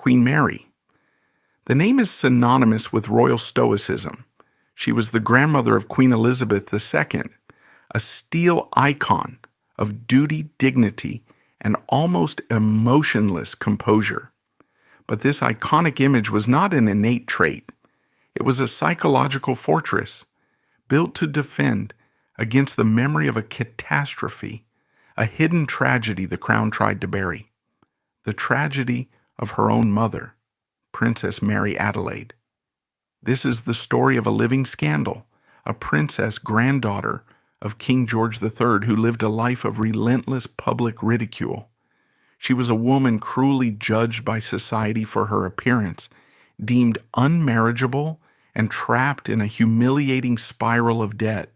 Queen Mary. The name is synonymous with royal stoicism. She was the grandmother of Queen Elizabeth II, a steel icon of duty, dignity, and almost emotionless composure. But this iconic image was not an innate trait. It was a psychological fortress built to defend against the memory of a catastrophe, a hidden tragedy the crown tried to bury. The tragedy of her own mother, Princess Mary Adelaide. This is the story of a living scandal, a princess granddaughter of King George III who lived a life of relentless public ridicule. She was a woman cruelly judged by society for her appearance, deemed unmarriageable, and trapped in a humiliating spiral of debt.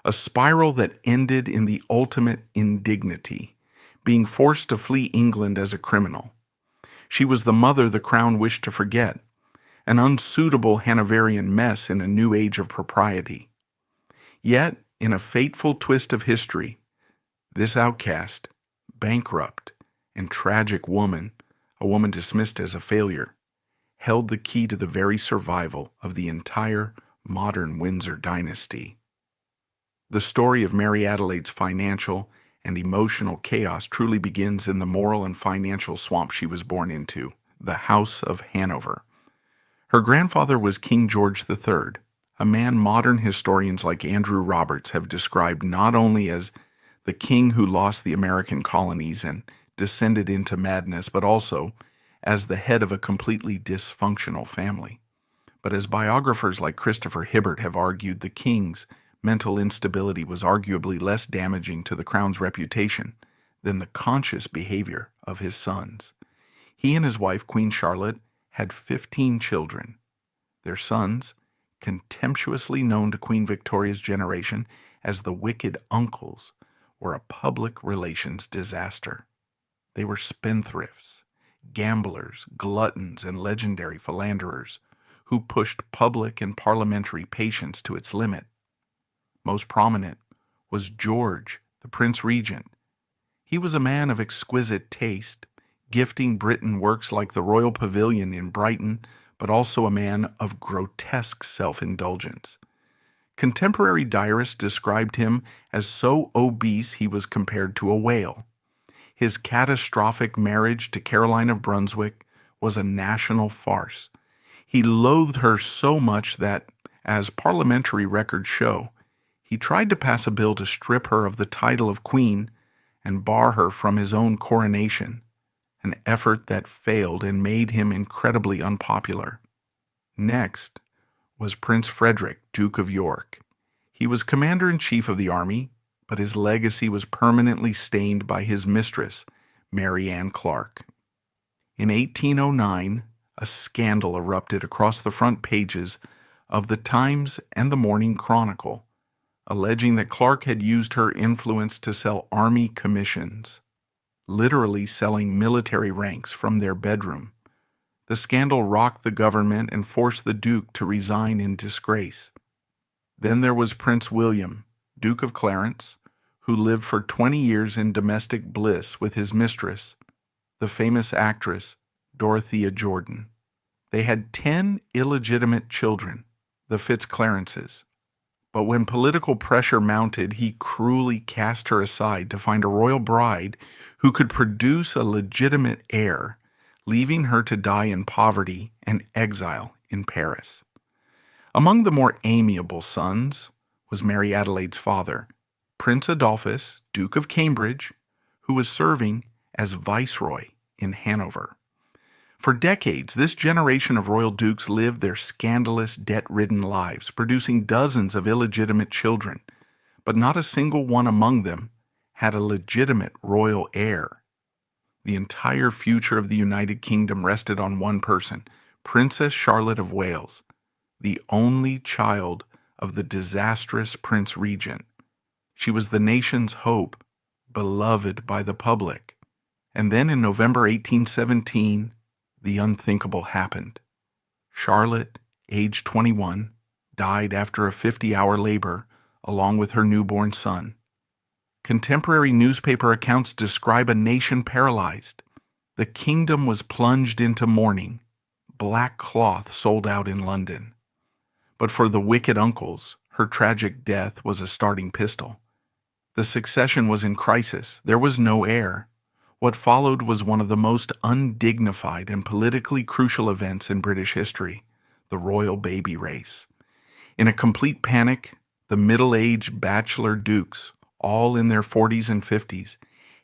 A spiral that ended in the ultimate indignity, being forced to flee England as a criminal. She was the mother the crown wished to forget, an unsuitable Hanoverian mess in a new age of propriety. Yet, in a fateful twist of history, this outcast, bankrupt, and tragic woman, a woman dismissed as a failure, held the key to the very survival of the entire modern Windsor dynasty. The story of Mary Adelaide's financial and emotional chaos truly begins in the moral and financial swamp she was born into, the House of Hanover. Her grandfather was King George III, a man modern historians like Andrew Roberts have described not only as the king who lost the American colonies and descended into madness, but also as the head of a completely dysfunctional family. But as biographers like Christopher Hibbert have argued, the king's mental instability was arguably less damaging to the crown's reputation than the conscious behavior of his sons. He and his wife, Queen Charlotte, had 15 children. Their sons, contemptuously known to Queen Victoria's generation as the wicked uncles, were a public relations disaster. They were spendthrifts, gamblers, gluttons, and legendary philanderers who pushed public and parliamentary patience to its limit. Most prominent was George, the Prince Regent. He was a man of exquisite taste, gifting Britain works like the Royal Pavilion in Brighton, but also a man of grotesque self-indulgence. Contemporary diarists described him as so obese he was compared to a whale. His catastrophic marriage to Caroline of Brunswick was a national farce. He loathed her so much that, as parliamentary records show, he tried to pass a bill to strip her of the title of queen and bar her from his own coronation, an effort that failed and made him incredibly unpopular. Next was Prince Frederick, Duke of York. He was commander-in-chief of the army, but his legacy was permanently stained by his mistress, Mary Ann Clark. In 1809, a scandal erupted across the front pages of the Times and the Morning Chronicle, alleging that Clark had used her influence to sell army commissions, literally selling military ranks from their bedroom. The scandal rocked the government and forced the Duke to resign in disgrace. Then there was Prince William, Duke of Clarence, who lived for 20 years in domestic bliss with his mistress, the famous actress Dorothea Jordan. They had 10 illegitimate children, the Fitzclarences. But when political pressure mounted, he cruelly cast her aside to find a royal bride who could produce a legitimate heir, leaving her to die in poverty and exile in Paris. Among the more amiable sons was Mary Adelaide's father, Prince Adolphus, Duke of Cambridge, who was serving as viceroy in Hanover. For decades, this generation of royal dukes lived their scandalous, debt-ridden lives, producing dozens of illegitimate children, but not a single one among them had a legitimate royal heir. The entire future of the United Kingdom rested on one person, Princess Charlotte of Wales, the only child of the disastrous Prince Regent. She was the nation's hope, beloved by the public. And then in November 1817, the unthinkable happened. Charlotte, aged 21, died after a 50-hour labor, along with her newborn son. Contemporary newspaper accounts describe a nation paralyzed. The kingdom was plunged into mourning. Black cloth sold out in London. But for the wicked uncles, her tragic death was a starting pistol. The succession was in crisis. There was no heir. What followed was one of the most undignified and politically crucial events in British history, the royal baby race. In a complete panic, the middle-aged bachelor dukes, all in their 40s and 50s,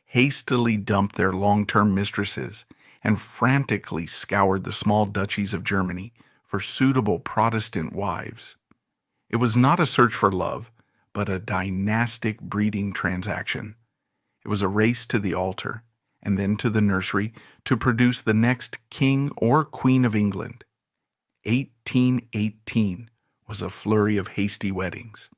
hastily dumped their long-term mistresses and frantically scoured the small duchies of Germany for suitable Protestant wives. It was not a search for love, but a dynastic breeding transaction. It was a race to the altar, and then to the nursery, to produce the next King or Queen of England. 1818 was a flurry of hasty weddings.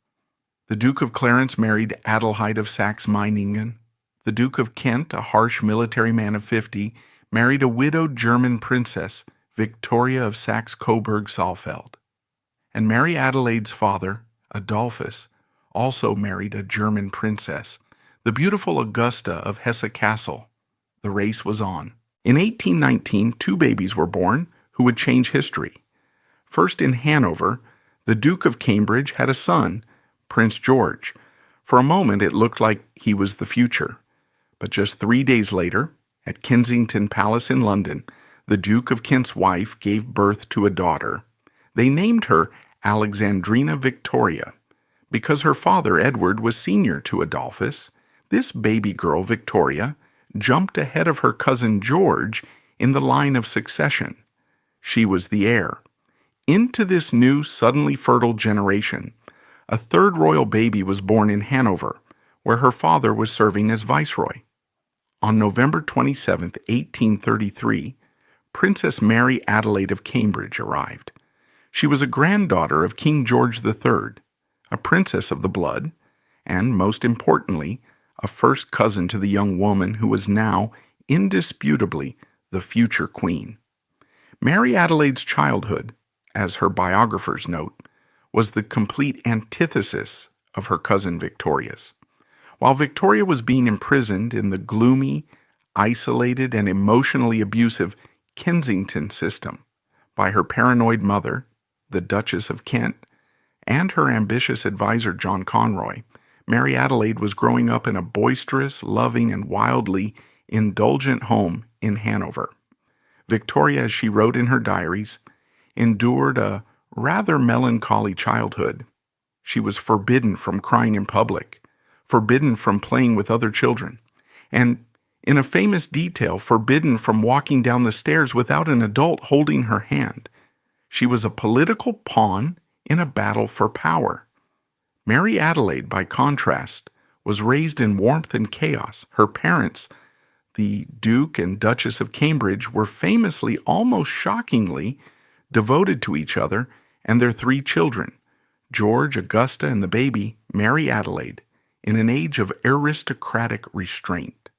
The Duke of Clarence married Adelaide of Saxe-Meiningen. The Duke of Kent, a harsh military man of 50, married a widowed German princess, Victoria of Saxe-Coburg-Saalfeld. And Mary Adelaide's father, Adolphus, also married a German princess, the beautiful Augusta of Hesse-Kassel. The race was on. In 1819, 2 babies were born who would change history. First in Hanover, the Duke of Cambridge had a son, Prince George. For a moment it looked like he was the future. But just 3 days later, at Kensington Palace in London, the Duke of Kent's wife gave birth to a daughter. They named her Alexandrina Victoria. Because her father, Edward, was senior to Adolphus, this baby girl, Victoria, jumped ahead of her cousin George in the line of succession. She was the heir. Into this new, suddenly fertile generation, a third royal baby was born in Hanover, where her father was serving as viceroy. On November 27, 1833, Princess Mary Adelaide of Cambridge arrived. She was a granddaughter of King George III, a princess of the blood, and, most importantly, a first cousin to the young woman who was now, indisputably, the future queen. Mary Adelaide's childhood, as her biographers note, was the complete antithesis of her cousin Victoria's. While Victoria was being imprisoned in the gloomy, isolated, and emotionally abusive Kensington system by her paranoid mother, the Duchess of Kent, and her ambitious advisor John Conroy, Mary Adelaide was growing up in a boisterous, loving, and wildly indulgent home in Hanover. Victoria, as she wrote in her diaries, endured a rather melancholy childhood. She was forbidden from crying in public, forbidden from playing with other children, and, in a famous detail, forbidden from walking down the stairs without an adult holding her hand. She was a political pawn in a battle for power. Mary Adelaide, by contrast, was raised in warmth and chaos. Her parents, the Duke and Duchess of Cambridge, were famously, almost shockingly, devoted to each other and their 3 children, George, Augusta, and the baby, Mary Adelaide, in an age of aristocratic restraint.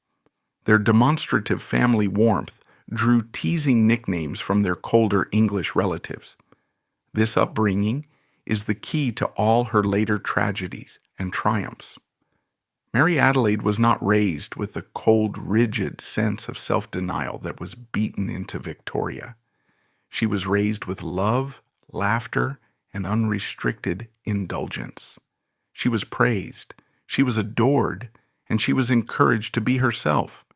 Their demonstrative family warmth drew teasing nicknames from their colder English relatives. This upbringing is the key to all her later tragedies and triumphs. Mary Adelaide was not raised with the cold, rigid sense of self-denial that was beaten into Victoria. She was raised with love, laughter, and unrestricted indulgence. She was praised, she was adored, and she was encouraged to be herself.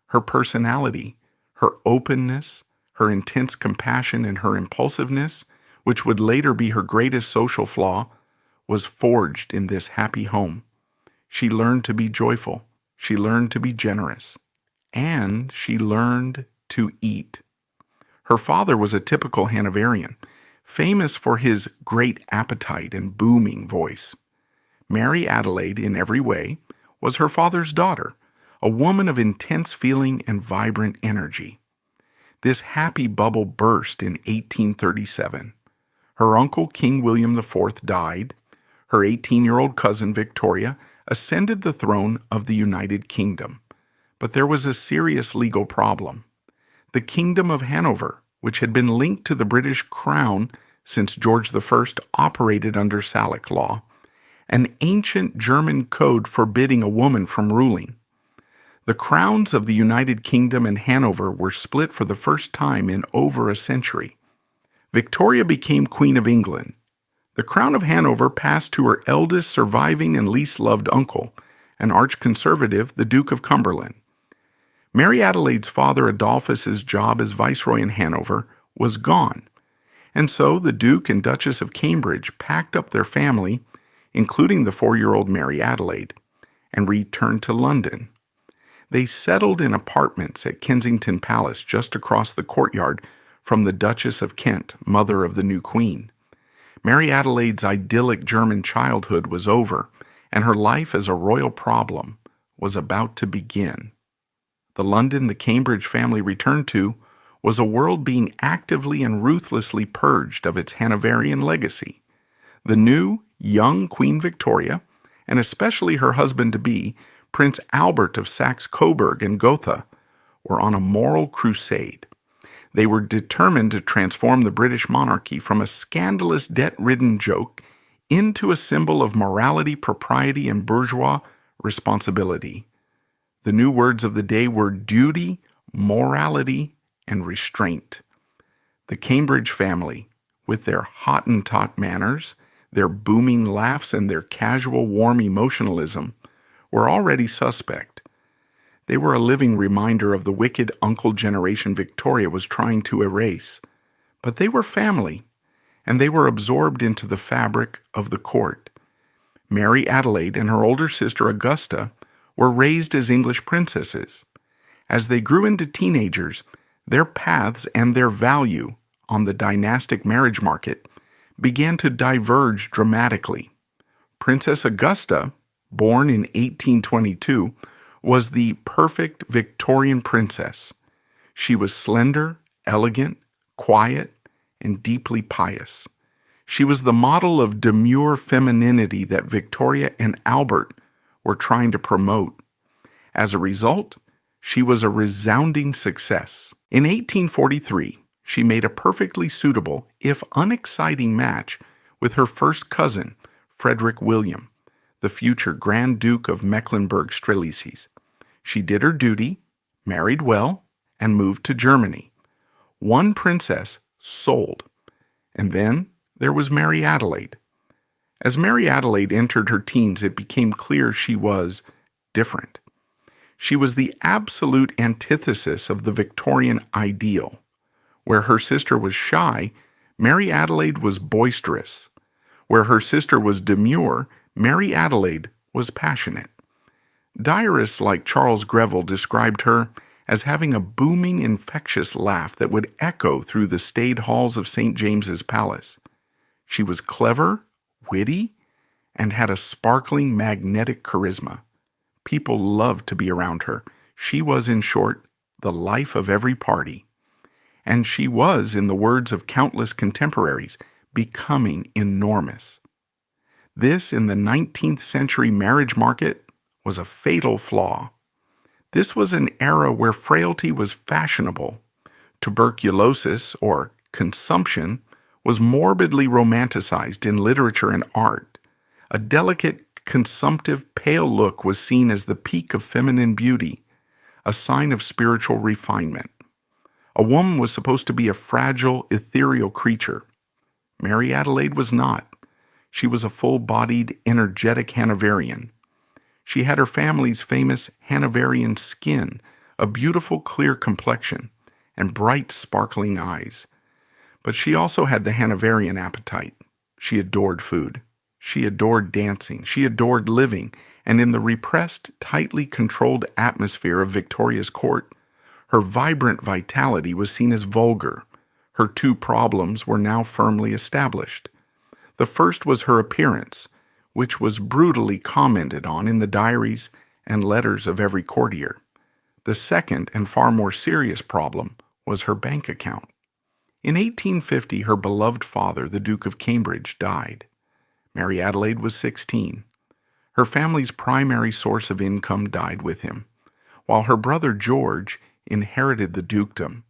Her personality, her openness, her intense compassion, and her impulsiveness, which would later be her greatest social flaw, was forged in this happy home. She learned to be joyful, she learned to be generous, and she learned to eat. Her father was a typical Hanoverian, famous for his great appetite and booming voice. Mary Adelaide, in every way, was her father's daughter, a woman of intense feeling and vibrant energy. This happy bubble burst in 1837. Her uncle, King William IV, died. Her 18-year-old cousin, Victoria, ascended the throne of the United Kingdom. But there was a serious legal problem. The Kingdom of Hanover, which had been linked to the British Crown since George I operated under Salic law, an ancient German code forbidding a woman from ruling. The crowns of the United Kingdom and Hanover were split for the first time in over a century. Victoria became Queen of England. The crown of Hanover passed to her eldest surviving and least loved uncle, an arch-conservative, the Duke of Cumberland. Mary Adelaide's father Adolphus's job as Viceroy in Hanover was gone, and so the Duke and Duchess of Cambridge packed up their family, including the 4-year-old Mary Adelaide, and returned to London. They settled in apartments at Kensington Palace just across the courtyard from the Duchess of Kent, mother of the new queen. Mary Adelaide's idyllic German childhood was over, and her life as a royal problem was about to begin. The London the Cambridge family returned to was a world being actively and ruthlessly purged of its Hanoverian legacy. The new, young Queen Victoria, and especially her husband-to-be, Prince Albert of Saxe-Coburg and Gotha, were on a moral crusade. They were determined to transform the British monarchy from a scandalous, debt-ridden joke into a symbol of morality, propriety, and bourgeois responsibility. The new words of the day were duty, morality, and restraint. The Cambridge family, with their Hottentot manners, their booming laughs, and their casual, warm emotionalism, were already suspect. They were a living reminder of the wicked uncle generation Victoria was trying to erase. But they were family, and they were absorbed into the fabric of the court. Mary Adelaide and her older sister Augusta were raised as English princesses. As they grew into teenagers, their paths and their value on the dynastic marriage market began to diverge dramatically. Princess Augusta, born in 1822, was the perfect Victorian princess. She was slender, elegant, quiet, and deeply pious. She was the model of demure femininity that Victoria and Albert were trying to promote. As a result, she was a resounding success. In 1843, she made a perfectly suitable, if unexciting match with her first cousin, Frederick William, the future Grand Duke of Mecklenburg-Strelitz. She did her duty, married well, and moved to Germany. One princess sold. And then there was Mary Adelaide. As Mary Adelaide entered her teens, it became clear she was different. She was the absolute antithesis of the Victorian ideal. Where her sister was shy, Mary Adelaide was boisterous. Where her sister was demure, Mary Adelaide was passionate. Diarists like Charles Greville described her as having a booming, infectious laugh that would echo through the staid halls of St. James's Palace. She was clever, witty, and had a sparkling, magnetic charisma. People loved to be around her. She was, in short, the life of every party. And she was, in the words of countless contemporaries, becoming enormous. This, in the 19th century marriage market, was a fatal flaw. This was an era where frailty was fashionable. Tuberculosis, or consumption, was morbidly romanticized in literature and art. A delicate, consumptive, pale look was seen as the peak of feminine beauty, a sign of spiritual refinement. A woman was supposed to be a fragile, ethereal creature. Mary Adelaide was not. She was a full-bodied, energetic Hanoverian. She had her family's famous Hanoverian skin, a beautiful, clear complexion, and bright, sparkling eyes. But she also had the Hanoverian appetite. She adored food. She adored dancing. She adored living. And in the repressed, tightly controlled atmosphere of Victoria's court, her vibrant vitality was seen as vulgar. Her two problems were now firmly established. The first was her appearance, which was brutally commented on in the diaries and letters of every courtier. The second and far more serious problem was her bank account. In 1850, her beloved father, the Duke of Cambridge, died. Mary Adelaide was 16. Her family's primary source of income died with him. While her brother George inherited the dukedom,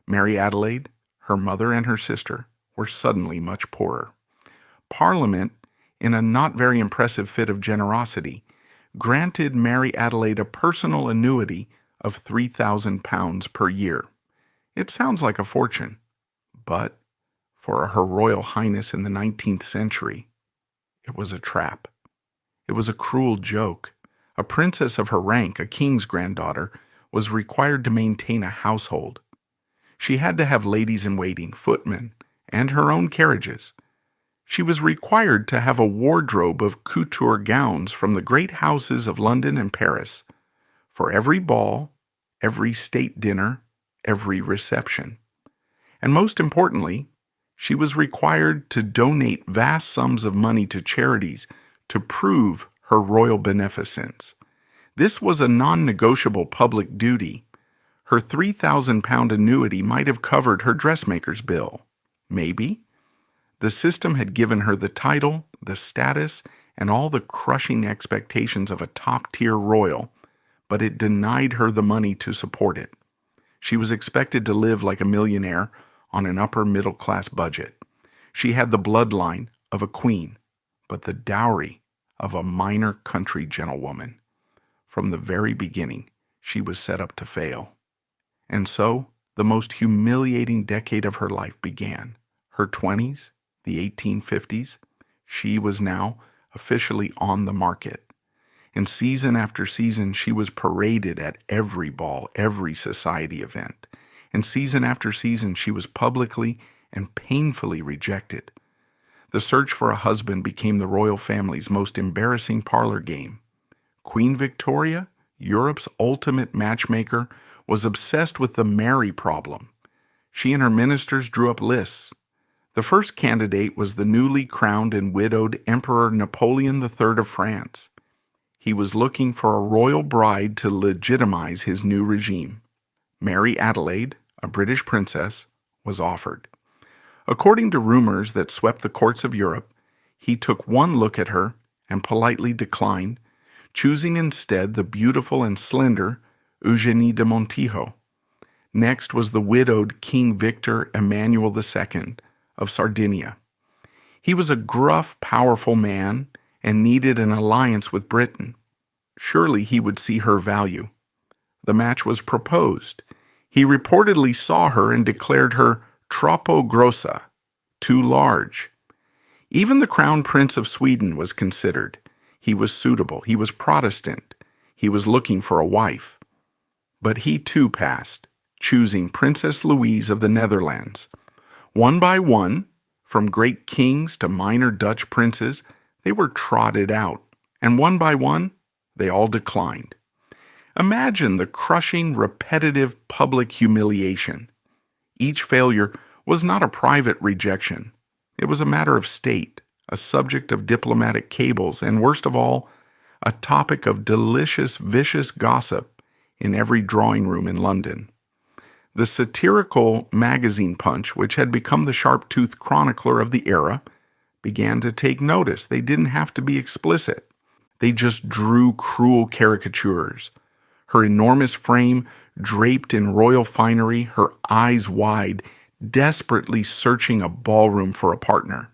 Mary Adelaide, her mother, and her sister were suddenly much poorer. Parliament, in a not very impressive fit of generosity, granted Mary Adelaide a personal annuity of £3,000 per year. It sounds like a fortune, but for Her Royal Highness in the 19th century, it was a trap. It was a cruel joke. A princess of her rank, a king's granddaughter, was required to maintain a household. She had to have ladies-in-waiting, footmen, and her own carriages. She was required to have a wardrobe of couture gowns from the great houses of London and Paris for every ball, every state dinner, every reception. And most importantly, she was required to donate vast sums of money to charities to prove her royal beneficence. This was a non-negotiable public duty. Her £3,000 annuity might have covered her dressmaker's bill. Maybe. The system had given her the title, the status, and all the crushing expectations of a top-tier royal, but it denied her the money to support it. She was expected to live like a millionaire on an upper-middle-class budget. She had the bloodline of a queen, but the dowry of a minor country gentlewoman. From the very beginning, she was set up to fail. And so, the most humiliating decade of her life began. Her 20s, the 1850s, she was now officially on the market. And season after season, she was paraded at every ball, every society event. And season after season, she was publicly and painfully rejected. The search for a husband became the royal family's most embarrassing parlor game. Queen Victoria, Europe's ultimate matchmaker, was obsessed with the Mary problem. She and her ministers drew up lists. The first candidate was the newly crowned and widowed Emperor Napoleon III of France. He was looking for a royal bride to legitimize his new regime. Mary Adelaide, a British princess, was offered. According to rumors that swept the courts of Europe, he took one look at her and politely declined, choosing instead the beautiful and slender Eugénie de Montijo. Next was the widowed King Victor Emmanuel II of Sardinia. He was a gruff, powerful man and needed an alliance with Britain. Surely he would see her value. The match was proposed. He reportedly saw her and declared her troppo grossa, too large. Even the Crown Prince of Sweden was considered. He was suitable. He was Protestant. He was looking for a wife. But he too passed, choosing Princess Louise of the Netherlands. One by one, from great kings to minor Dutch princes, they were trotted out, and one by one, they all declined. Imagine the crushing, repetitive public humiliation. Each failure was not a private rejection. It was a matter of state, a subject of diplomatic cables, and worst of all, a topic of delicious, vicious gossip in every drawing room in London. The satirical magazine Punch, which had become the sharp-toothed chronicler of the era, began to take notice. They didn't have to be explicit. They just drew cruel caricatures. Her enormous frame draped in royal finery, her eyes wide, desperately searching a ballroom for a partner.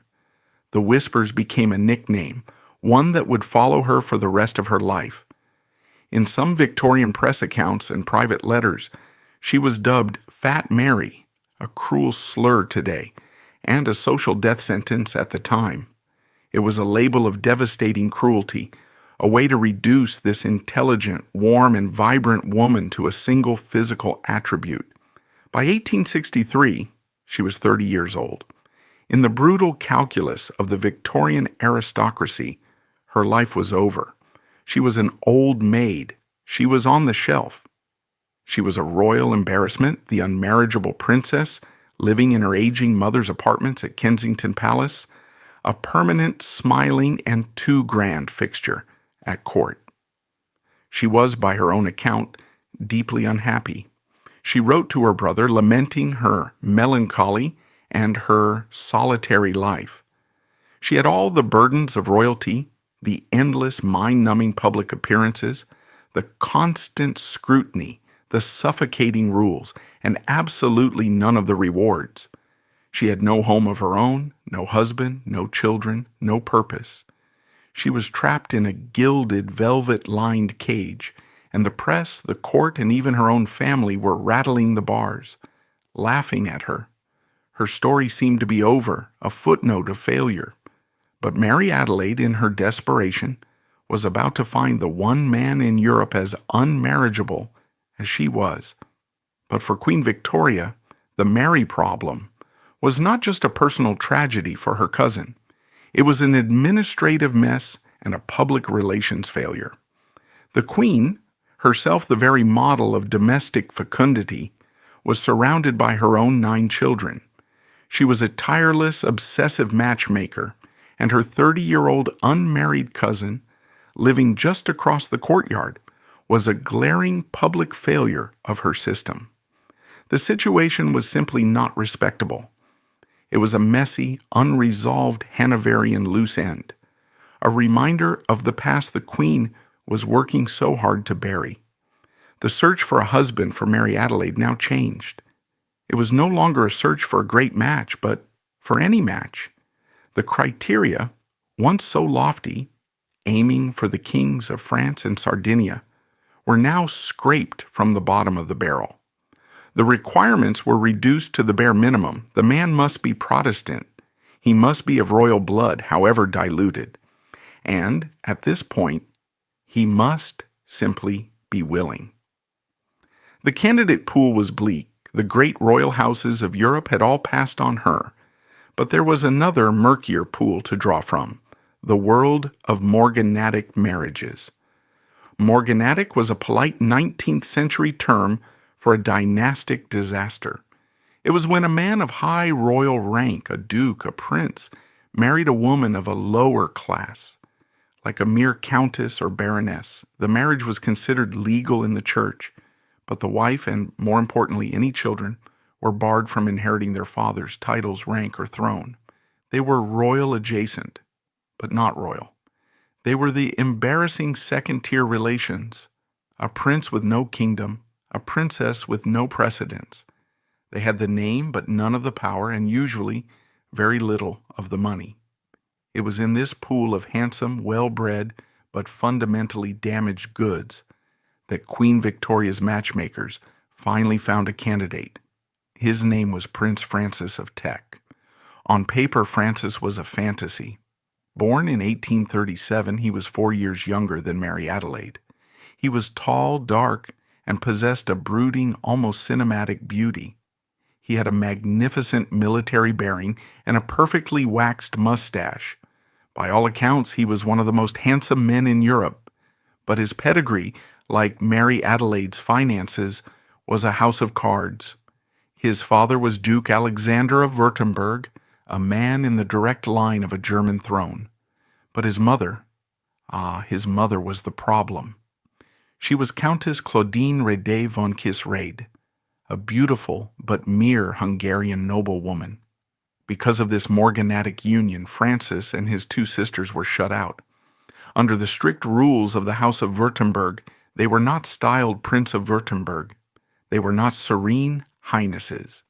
The Whispers became a nickname, one that would follow her for the rest of her life. In some Victorian press accounts and private letters, she was dubbed Fat Mary, a cruel slur today, and a social death sentence at the time. It was a label of devastating cruelty, a way to reduce this intelligent, warm, and vibrant woman to a single physical attribute. By 1863, she was 30 years old. In the brutal calculus of the Victorian aristocracy, her life was over. She was an old maid. She was on the shelf. She was a royal embarrassment, the unmarriageable princess, living in her aging mother's apartments at Kensington Palace, a permanent, smiling, and too grand fixture at court. She was, by her own account, deeply unhappy. She wrote to her brother lamenting her melancholy and her solitary life. She had all the burdens of royalty, the endless, mind-numbing public appearances, the constant scrutiny, the suffocating rules, and absolutely none of the rewards. She had no home of her own, no husband, no children, no purpose. She was trapped in a gilded, velvet-lined cage, and the press, the court, and even her own family were rattling the bars, laughing at her. Her story seemed to be over, a footnote of failure. But Mary Adelaide, in her desperation, was about to find the one man in Europe as unmarriageable as she was. But for Queen Victoria, the Mary problem was not just a personal tragedy for her cousin. It was an administrative mess and a public relations failure. The Queen, herself the very model of domestic fecundity, was surrounded by her own 9 children. She was a tireless, obsessive matchmaker, and her 30-year-old unmarried cousin, living just across the courtyard, was a glaring public failure of her system. The situation was simply not respectable. It was a messy, unresolved Hanoverian loose end, a reminder of the past the Queen was working so hard to bury. The search for a husband for Mary Adelaide now changed. It was no longer a search for a great match, but for any match. The criteria, once so lofty, aiming for the kings of France and Sardinia, were now scraped from the bottom of the barrel. The requirements were reduced to the bare minimum. The man must be Protestant. He must be of royal blood, however diluted. And, at this point, he must simply be willing. The candidate pool was bleak. The great royal houses of Europe had all passed on her. But there was another murkier pool to draw from, the world of morganatic marriages. Morganatic was a polite 19th century term for a dynastic disaster. It was when a man of high royal rank, a duke, a prince, married a woman of a lower class, like a mere countess or baroness. The marriage was considered legal in the church, but the wife and, more importantly, any children were barred from inheriting their father's titles, rank, or throne. They were royal adjacent, but not royal. They were the embarrassing second-tier relations, a prince with no kingdom, a princess with no precedence. They had the name but none of the power, and usually very little of the money. It was in this pool of handsome, well-bred, but fundamentally damaged goods that Queen Victoria's matchmakers finally found a candidate. His name was Prince Francis of Teck. On paper, Francis was a fantasy. Born in 1837, he was 4 years younger than Mary Adelaide. He was tall, dark, and possessed a brooding, almost cinematic beauty. He had a magnificent military bearing and a perfectly waxed mustache. By all accounts, he was one of the most handsome men in Europe, but his pedigree, like Mary Adelaide's finances, was a house of cards. His father was Duke Alexander of Württemberg, a man in the direct line of a German throne. But his mother was the problem. She was Countess Claudine Rede von Kisrade, a beautiful but mere Hungarian noblewoman. Because of this morganatic union, Francis and his 2 sisters were shut out. Under the strict rules of the House of Württemberg, they were not styled Prince of Württemberg. They were not serene highnesses.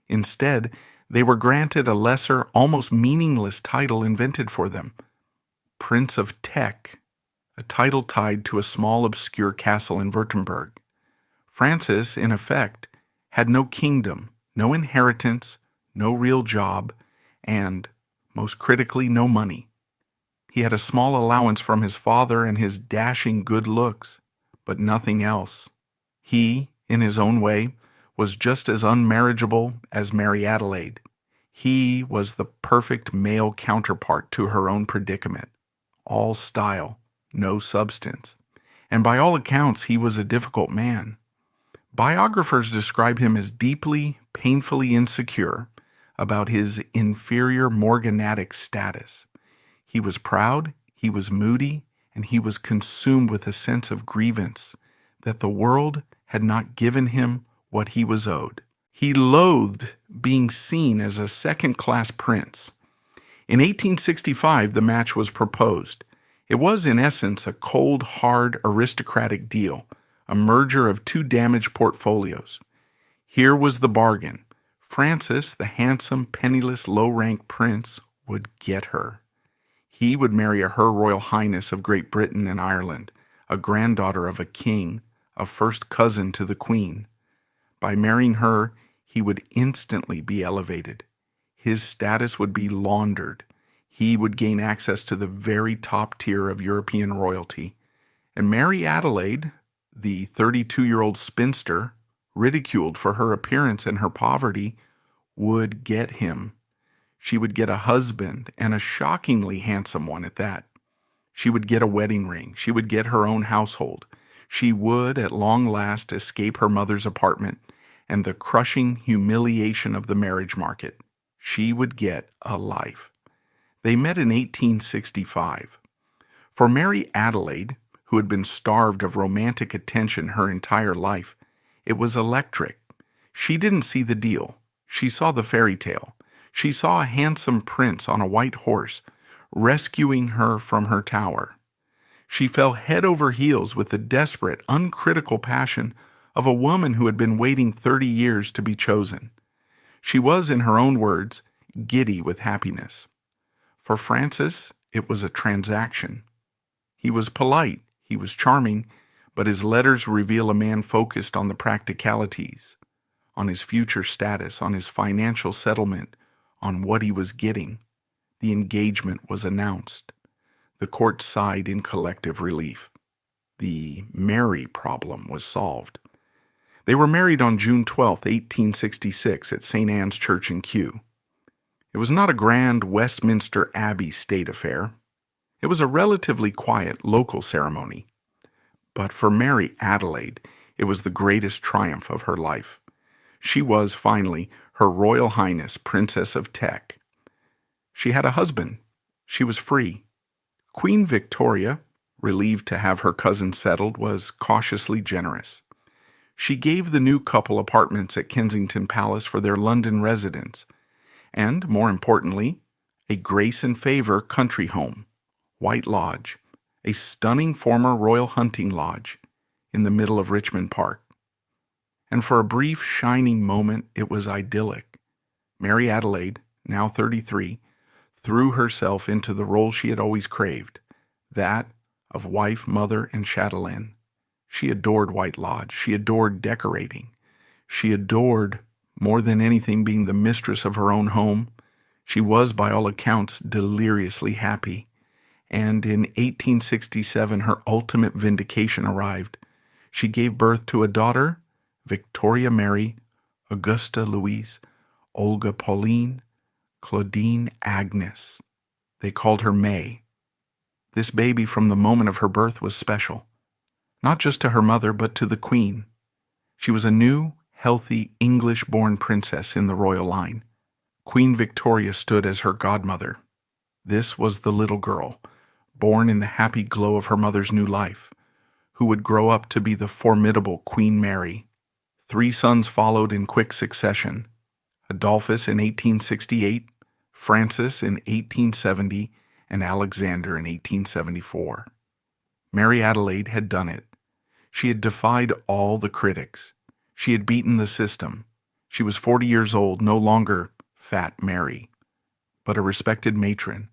Instead, they were granted a lesser, almost meaningless title invented for them, Prince of Teck, a title tied to a small obscure castle in Württemberg. Francis, in effect, had no kingdom, no inheritance, no real job, and, most critically, no money. He had a small allowance from his father and his dashing good looks, but nothing else. He, in his own way, was just as unmarriageable as Mary Adelaide. He was the perfect male counterpart to her own predicament. All style, no substance. And by all accounts, he was a difficult man. Biographers describe him as deeply, painfully insecure about his inferior morganatic status. He was proud, he was moody, and he was consumed with a sense of grievance that the world had not given him what he was owed. He loathed being seen as a second-class prince. In 1865, the match was proposed. It was, in essence, a cold, hard, aristocratic deal, a merger of 2 damaged portfolios. Here was the bargain. Francis, the handsome, penniless, low-ranked prince, would get her. He would marry Her Royal Highness of Great Britain and Ireland, a granddaughter of a king, a first cousin to the Queen. By marrying her, he would instantly be elevated. His status would be laundered. He would gain access to the very top tier of European royalty. And Mary Adelaide, the 32-year-old spinster, ridiculed for her appearance and her poverty, would get him. She would get a husband, and a shockingly handsome one at that. She would get a wedding ring. She would get her own household. She would, at long last, escape her mother's apartment and the crushing humiliation of the marriage market. She would get a life. They met in 1865. For Mary Adelaide, who had been starved of romantic attention her entire life, it was electric. She didn't see the deal. She saw the fairy tale. She saw a handsome prince on a white horse, rescuing her from her tower. She fell head over heels with the desperate, uncritical passion of a woman who had been waiting 30 years to be chosen. She was, in her own words, giddy with happiness. For Francis, it was a transaction. He was polite, he was charming, but his letters reveal a man focused on the practicalities, on his future status, on his financial settlement, on what he was getting. The engagement was announced. The court sighed in collective relief. The Mary problem was solved. They were married on June 12, 1866, at St. Anne's Church in Kew. It was not a grand Westminster Abbey state affair. It was a relatively quiet local ceremony. But for Mary Adelaide, it was the greatest triumph of her life. She was, finally, Her Royal Highness, Princess of Teck. She had a husband. She was free. Queen Victoria, relieved to have her cousin settled, was cautiously generous. She gave the new couple apartments at Kensington Palace for their London residence, and, more importantly, a grace and favor country home, White Lodge, a stunning former royal hunting lodge in the middle of Richmond Park. And for a brief, shining moment, it was idyllic. Mary Adelaide, now 33, threw herself into the role she had always craved, that of wife, mother, and chatelaine. She adored White Lodge. She adored decorating. She adored, more than anything, being the mistress of her own home. She was, by all accounts, deliriously happy. And in 1867, her ultimate vindication arrived. She gave birth to a daughter, Victoria Mary, Augusta Louise, Olga Pauline, Claudine Agnes. They called her May. This baby, from the moment of her birth, was special. Not just to her mother, but to the Queen. She was a new, healthy, English-born princess in the royal line. Queen Victoria stood as her godmother. This was the little girl, born in the happy glow of her mother's new life, who would grow up to be the formidable Queen Mary. 3 sons followed in quick succession: Adolphus in 1868, Francis in 1870, and Alexander in 1874. Mary Adelaide had done it. She had defied all the critics. She had beaten the system. She was 40 years old, no longer Fat Mary, but a respected matron,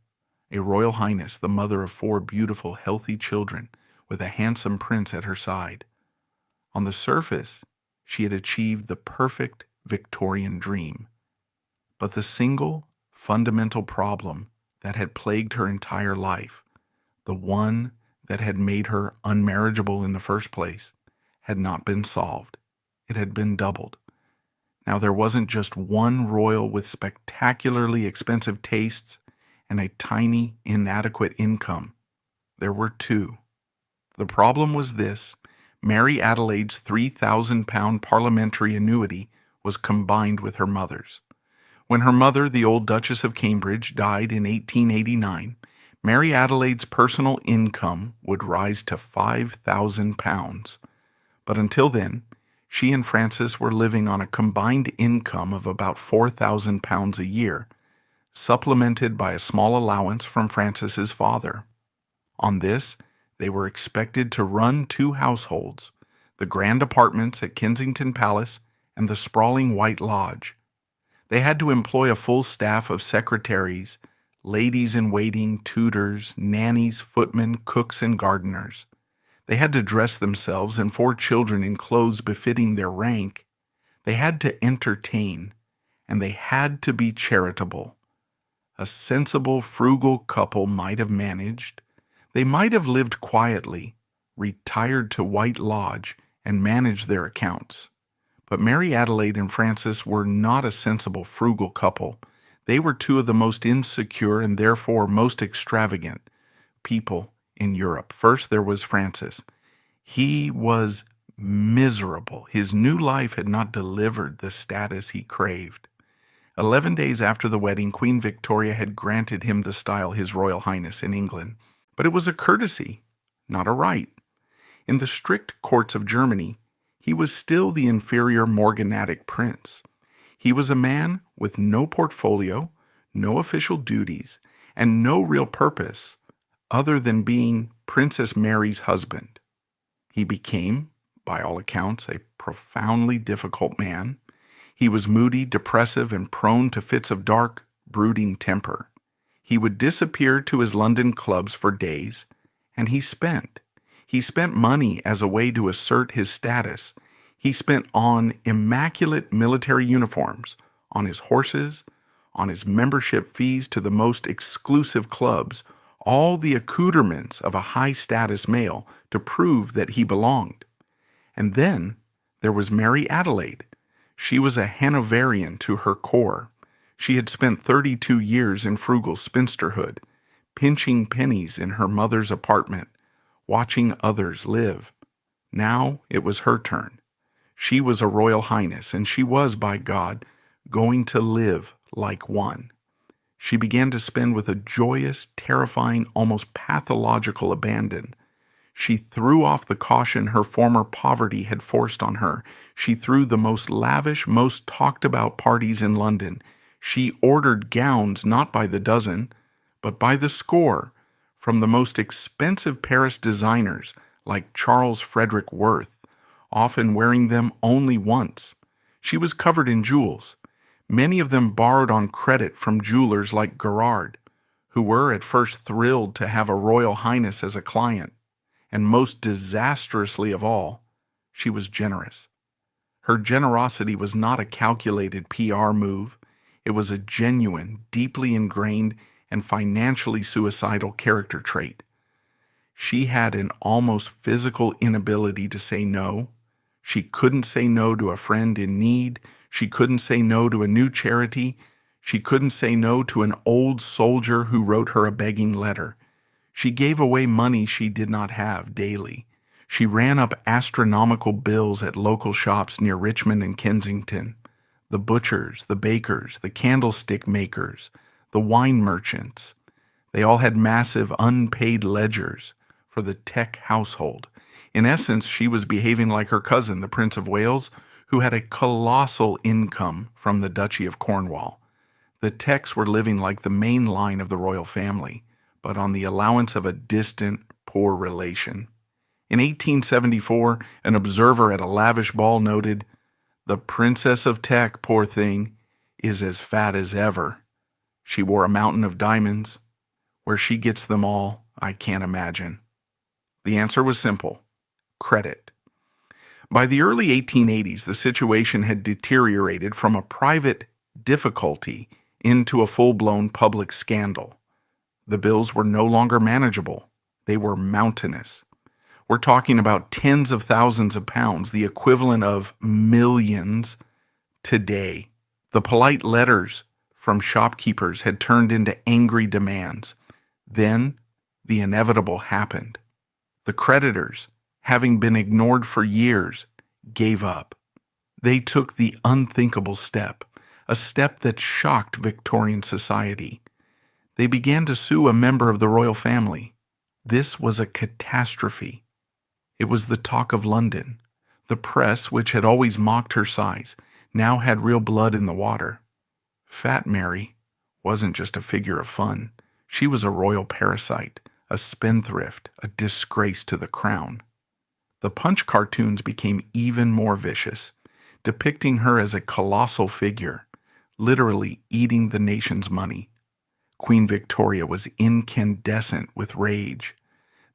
a royal highness, the mother of 4 beautiful, healthy children, with a handsome prince at her side. On the surface, she had achieved the perfect Victorian dream. But the single, fundamental problem that had plagued her entire life, the one that had made her unmarriageable in the first place, had not been solved. It had been doubled. Now there wasn't just one royal with spectacularly expensive tastes and a tiny, inadequate income. There were 2. The problem was this: Mary Adelaide's £3,000 parliamentary annuity was combined with her mother's. When her mother, the old Duchess of Cambridge, died in 1889, Mary Adelaide's personal income would rise to £5,000. But until then, she and Francis were living on a combined income of about £4,000 a year, supplemented by a small allowance from Francis's father. On this, they were expected to run 2 households, the grand apartments at Kensington Palace and the sprawling White Lodge. They had to employ a full staff of secretaries, ladies in waiting, tutors, nannies, footmen, cooks, and gardeners. They had to dress themselves and 4 children in clothes befitting their rank. They had to entertain, and they had to be charitable. A sensible, frugal couple might have managed. They might have lived quietly, retired to White Lodge, and managed their accounts. But Mary Adelaide and Francis were not a sensible, frugal couple. They were 2 of the most insecure and therefore most extravagant people in Europe. First, there was Francis. He was miserable. His new life had not delivered the status he craved. 11 days after the wedding, Queen Victoria had granted him the style His Royal Highness in England. But it was a courtesy, not a right. In the strict courts of Germany, he was still the inferior morganatic prince. He was a man with no portfolio, no official duties, and no real purpose other than being Princess Mary's husband. He became, by all accounts, a profoundly difficult man. He was moody, depressive, and prone to fits of dark, brooding temper. He would disappear to his London clubs for days, and he spent. He spent money as a way to assert his status. He spent on immaculate military uniforms, on his horses, on his membership fees to the most exclusive clubs, all the accoutrements of a high-status male to prove that he belonged. And then there was Mary Adelaide. She was a Hanoverian to her core. She had spent 32 years in frugal spinsterhood, pinching pennies in her mother's apartment, watching others live. Now it was her turn. She was a royal highness, and she was, by God, going to live like one. She began to spend with a joyous, terrifying, almost pathological abandon. She threw off the caution her former poverty had forced on her. She threw the most lavish, most talked-about parties in London. She ordered gowns not by the dozen, but by the score, from the most expensive Paris designers like Charles Frederick Worth, often wearing them only once. She was covered in jewels, many of them borrowed on credit from jewelers like Gerard, who were at first thrilled to have a royal highness as a client. And most disastrously of all, she was generous. Her generosity was not a calculated PR move. It was a genuine, deeply ingrained, and financially suicidal character trait. She had an almost physical inability to say no. She couldn't say no to a friend in need. She couldn't say no to a new charity. She couldn't say no to an old soldier who wrote her a begging letter. She gave away money she did not have daily. She ran up astronomical bills at local shops near Richmond and Kensington. The butchers, the bakers, the candlestick makers, the wine merchants. They all had massive unpaid ledgers for the Tech household. In essence, she was behaving like her cousin, the Prince of Wales, who had a colossal income from the Duchy of Cornwall. The Techs were living like the main line of the royal family, but on the allowance of a distant, poor relation. In 1874, an observer at a lavish ball noted, "The Princess of Tech, poor thing, is as fat as ever. She wore a mountain of diamonds. Where she gets them all, I can't imagine." The answer was simple: credit. By the early 1880s, the situation had deteriorated from a private difficulty into a full-blown public scandal. The bills were no longer manageable. They were mountainous. We're talking about tens of thousands of pounds, the equivalent of millions today. The polite letters from shopkeepers had turned into angry demands. Then the inevitable happened. The creditors, having been ignored for years, gave up. They took the unthinkable step, a step that shocked Victorian society. They began to sue a member of the royal family. This was a catastrophe. It was the talk of London. The press, which had always mocked her size, now had real blood in the water. Fat Mary wasn't just a figure of fun. She was a royal parasite, a spendthrift, a disgrace to the crown. The Punch cartoons became even more vicious, depicting her as a colossal figure, literally eating the nation's money. Queen Victoria was incandescent with rage.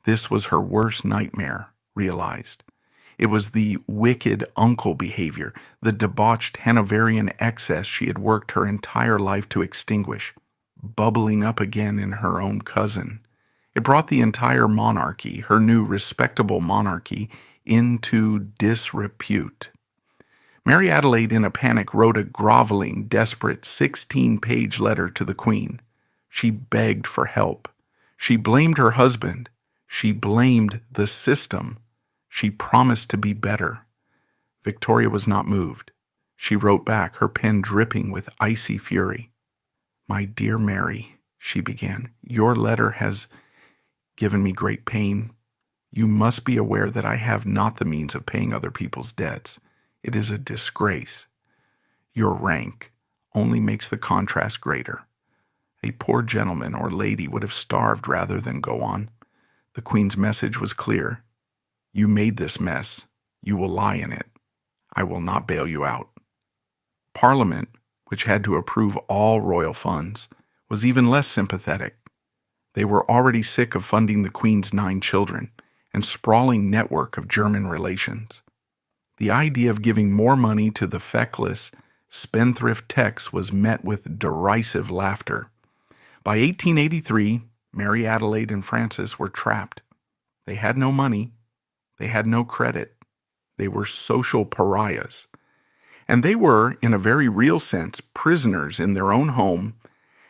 This was her worst nightmare, realized. It was the wicked uncle behavior, the debauched Hanoverian excess she had worked her entire life to extinguish, bubbling up again in her own cousin. It brought the entire monarchy, her new respectable monarchy, into disrepute. Mary Adelaide, in a panic, wrote a groveling, desperate 16-page letter to the Queen. She begged for help. She blamed her husband. She blamed the system. She promised to be better. Victoria was not moved. She wrote back, her pen dripping with icy fury. "My dear Mary," she began, "your letter has given me great pain. You must be aware that I have not the means of paying other people's debts. It is a disgrace. Your rank only makes the contrast greater. A poor gentleman or lady would have starved rather than go on. The Queen's message was clear. You made this mess. You will lie in it. I will not bail you out." Parliament, which had to approve all royal funds, was even less sympathetic. They were already sick of funding the Queen's 9 children and sprawling network of German relations. The idea of giving more money to the feckless, spendthrift Tex was met with derisive laughter. By 1883, Mary Adelaide and Francis were trapped. They had no money. They had no credit. They were social pariahs. And they were, in a very real sense, prisoners in their own home,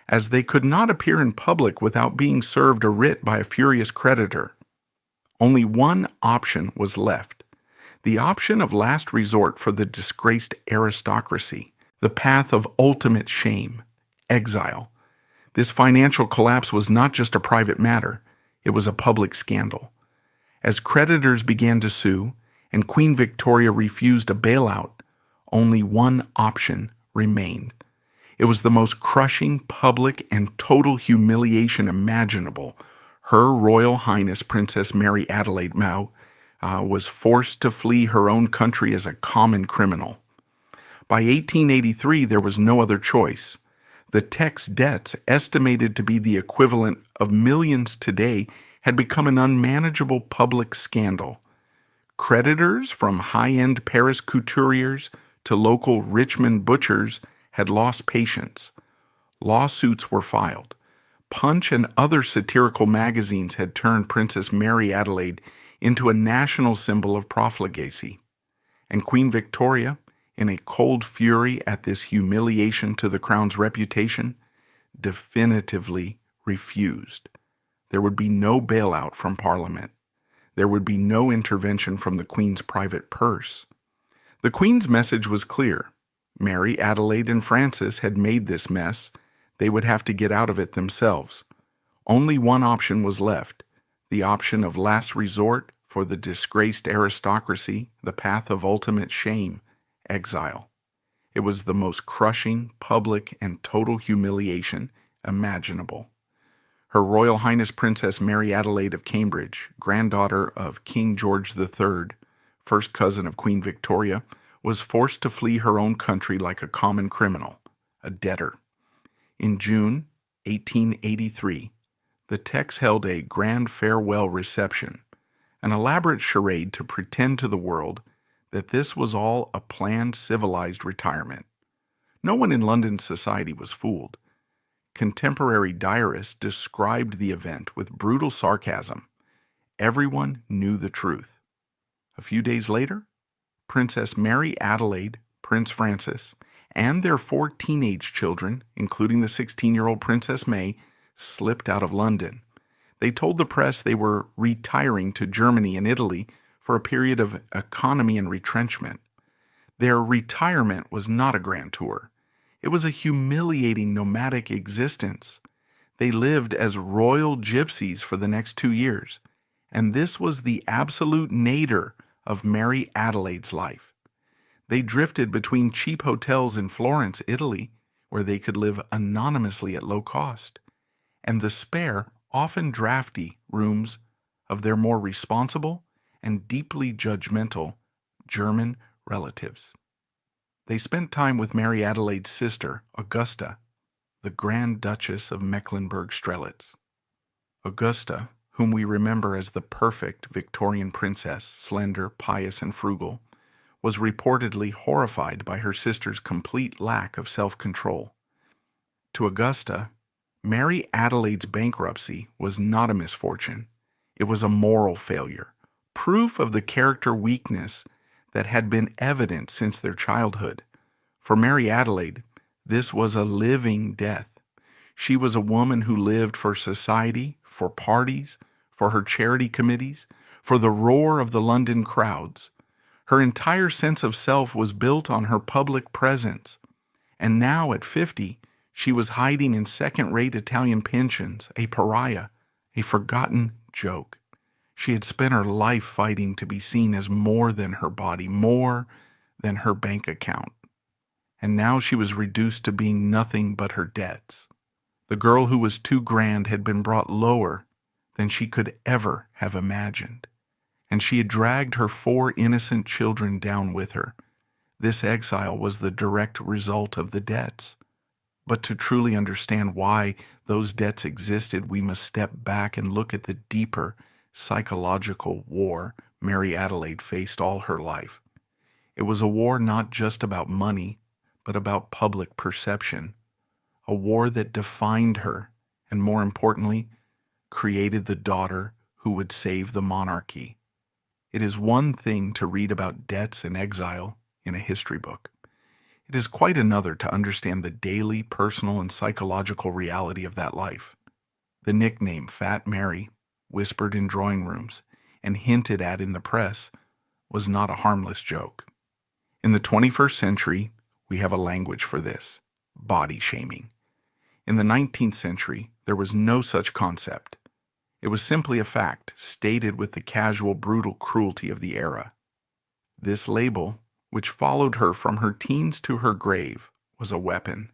as they could not appear in public without being served a writ by a furious creditor. Only one option was left, the option of last resort for the disgraced aristocracy, the path of ultimate shame, exile. This financial collapse was not just a private matter, it was a public scandal. As creditors began to sue, and Queen Victoria refused a bailout, only one option remained. It was the most crushing public and total humiliation imaginable. Her Royal Highness Princess Mary Adelaide was forced to flee her own country as a common criminal. By 1883, there was no other choice. The Tex debts, estimated to be the equivalent of millions today, had become an unmanageable public scandal. Creditors, from high-end Paris couturiers to local Richmond butchers, had lost patience. Lawsuits were filed. Punch and other satirical magazines had turned Princess Mary Adelaide into a national symbol of profligacy. And Queen Victoria, in a cold fury at this humiliation to the crown's reputation, definitively refused. There would be no bailout from Parliament. There would be no intervention from the Queen's private purse. The Queen's message was clear. Mary Adelaide and Francis had made this mess. They would have to get out of it themselves. Only one option was left, the option of last resort for the disgraced aristocracy, the path of ultimate shame, exile. It was the most crushing, public, and total humiliation imaginable. Her Royal Highness Princess Mary Adelaide of Cambridge, granddaughter of King George III, first cousin of Queen Victoria, was forced to flee her own country like a common criminal, a debtor. In June 1883, the Tex held a grand farewell reception, an elaborate charade to pretend to the world that this was all a planned civilized retirement. No one in London society was fooled. Contemporary diarists described the event with brutal sarcasm. Everyone knew the truth. A few days later, Princess Mary Adelaide, Prince Francis, and their 4 teenage children, including the 16-year-old Princess May, slipped out of London. They told the press they were retiring to Germany and Italy for a period of economy and retrenchment. Their retirement was not a grand tour. It was a humiliating nomadic existence. They lived as royal gypsies for the next 2 years, and this was the absolute nadir of Mary Adelaide's life. They drifted between cheap hotels in Florence, Italy, where they could live anonymously at low cost, and the spare, often drafty, rooms of their more responsible and deeply judgmental German relatives. They spent time with Mary Adelaide's sister, Augusta, the Grand Duchess of Mecklenburg-Strelitz. Augusta, whom we remember as the perfect Victorian princess, slender, pious, and frugal, was reportedly horrified by her sister's complete lack of self-control. To Augusta, Mary Adelaide's bankruptcy was not a misfortune. It was a moral failure, proof of the character weakness that had been evident since their childhood. For Mary Adelaide, this was a living death. She was a woman who lived for society, for parties, for her charity committees, for the roar of the London crowds. Her entire sense of self was built on her public presence. And now, at 50, she was hiding in second-rate Italian pensions, a pariah, a forgotten joke. She had spent her life fighting to be seen as more than her body, more than her bank account. And now she was reduced to being nothing but her debts. The girl who was too grand had been brought lower than she could ever have imagined, and she had dragged her 4 innocent children down with her. This exile was the direct result of the debts. But to truly understand why those debts existed, we must step back and look at the deeper psychological war Mary Adelaide faced all her life. It was a war not just about money, but about public perception. A war that defined her, and more importantly, created the daughter who would save the monarchy. It is one thing to read about debts and exile in a history book. It is quite another to understand the daily, personal, and psychological reality of that life. The nickname Fat Mary, whispered in drawing rooms and hinted at in the press, was not a harmless joke. In the 21st century, we have a language for this: body shaming. In the 19th century, there was no such concept. It was simply a fact, stated with the casual, brutal cruelty of the era. This label, which followed her from her teens to her grave, was a weapon.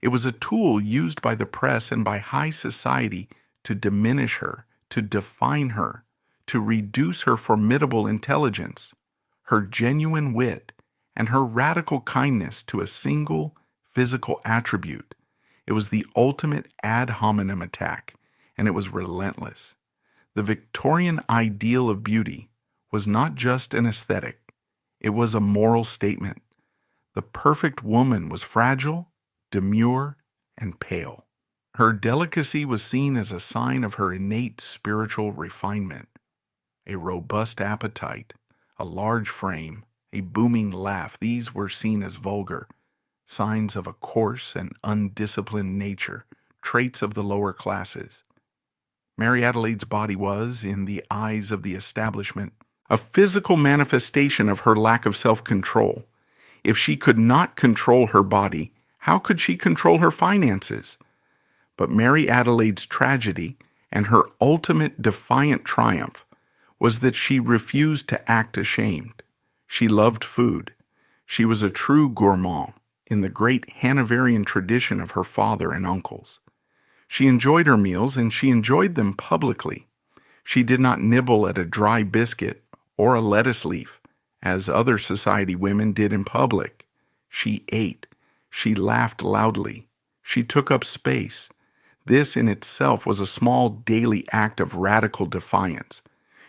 It was a tool used by the press and by high society to diminish her, to define her, to reduce her formidable intelligence, her genuine wit, and her radical kindness to a single physical attribute. It was the ultimate ad hominem attack, and it was relentless. The Victorian ideal of beauty was not just an aesthetic, it was a moral statement. The perfect woman was fragile, demure, and pale. Her delicacy was seen as a sign of her innate spiritual refinement. A robust appetite, a large frame, a booming laugh, these were seen as vulgar, signs of a coarse and undisciplined nature, traits of the lower classes. Mary Adelaide's body was, in the eyes of the establishment, a physical manifestation of her lack of self-control. If she could not control her body, how could she control her finances? But Mary Adelaide's tragedy and her ultimate defiant triumph was that she refused to act ashamed. She loved food. She was a true gourmand in the great Hanoverian tradition of her father and uncles. She enjoyed her meals, and she enjoyed them publicly. She did not nibble at a dry biscuit or a lettuce leaf, as other society women did in public. She ate. She laughed loudly. She took up space. This in itself was a small daily act of radical defiance.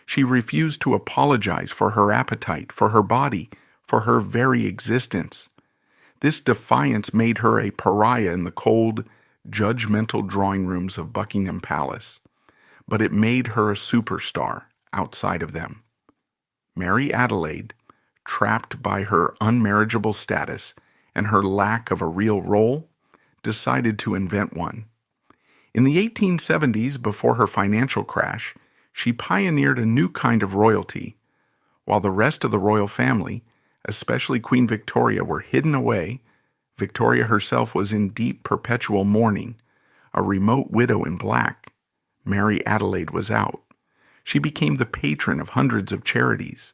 She refused to apologize for her appetite, for her body, for her very existence. This defiance made her a pariah in the cold, judgmental drawing rooms of Buckingham Palace, but it made her a superstar outside of them. Mary Adelaide, trapped by her unmarriageable status and her lack of a real role, decided to invent one. In the 1870s, before her financial crash, she pioneered a new kind of royalty. While the rest of the royal family, especially Queen Victoria, were hidden away, Victoria herself was in deep perpetual mourning, a remote widow in black. Mary Adelaide was out. She became the patron of hundreds of charities.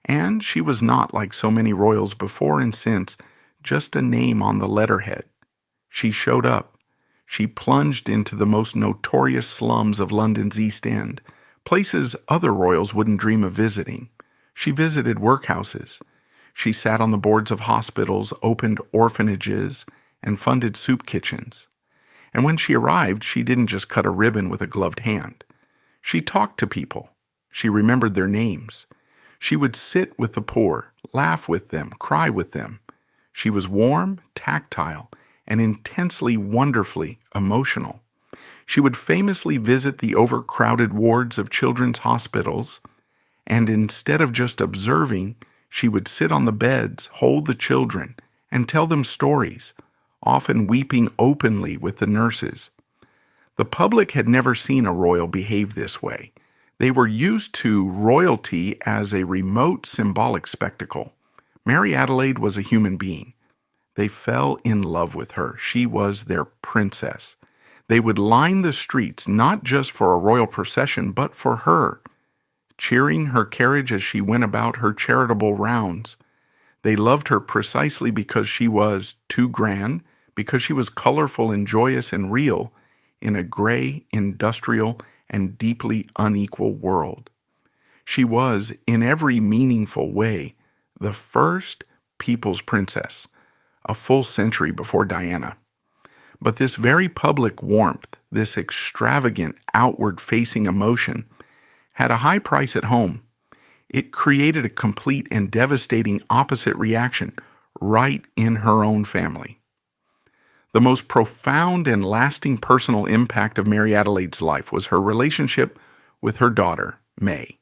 And she was not, like so many royals before and since, just a name on the letterhead. She showed up. She plunged into the most notorious slums of London's East End, places other royals wouldn't dream of visiting. She visited workhouses. She sat on the boards of hospitals, opened orphanages, and funded soup kitchens. And when she arrived, she didn't just cut a ribbon with a gloved hand. She talked to people. She remembered their names. She would sit with the poor, laugh with them, cry with them. She was warm, tactile, and intensely, wonderfully emotional. She would famously visit the overcrowded wards of children's hospitals, and instead of just observing, she would sit on the beds, hold the children, and tell them stories, often weeping openly with the nurses. The public had never seen a royal behave this way. They were used to royalty as a remote symbolic spectacle. Mary Adelaide was a human being. They fell in love with her. She was their princess. They would line the streets not just for a royal procession, but for her, cheering her carriage as she went about her charitable rounds. They loved her precisely because she was too grand, because she was colorful and joyous and real in a gray, industrial, and deeply unequal world. She was, in every meaningful way, the first people's princess, a full century before Diana. But this very public warmth, this extravagant, outward-facing emotion, had a high price at home. It created a complete and devastating opposite reaction right in her own family. The most profound and lasting personal impact of Mary Adelaide's life was her relationship with her daughter, May.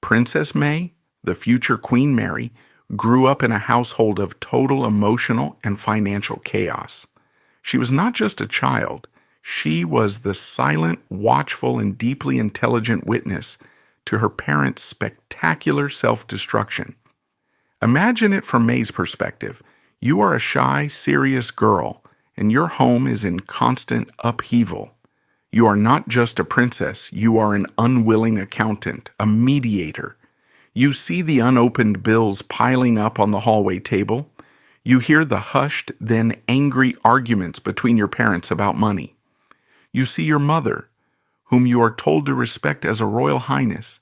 Princess May, the future Queen Mary, grew up in a household of total emotional and financial chaos. She was not just a child. She was the silent, watchful, and deeply intelligent witness to her parents' spectacular self-destruction. Imagine it from May's perspective. You are a shy, serious girl, and your home is in constant upheaval. You are not just a princess, you are an unwilling accountant, a mediator. You see the unopened bills piling up on the hallway table. You hear the hushed, then angry arguments between your parents about money. You see your mother, whom you are told to respect as a royal highness,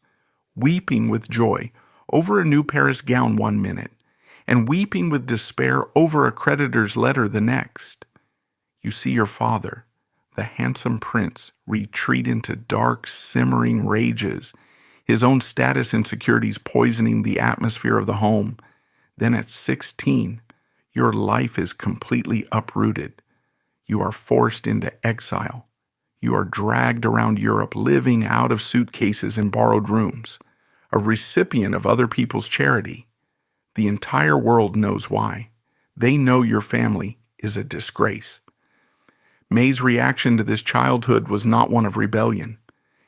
weeping with joy over a new Paris gown one minute, and weeping with despair over a creditor's letter the next. You see your father, the handsome prince, retreat into dark, simmering rages, his own status insecurities poisoning the atmosphere of the home. Then at 16, your life is completely uprooted. You are forced into exile. You are dragged around Europe, living out of suitcases in borrowed rooms, a recipient of other people's charity. The entire world knows why. They know your family is a disgrace. May's reaction to this childhood was not one of rebellion.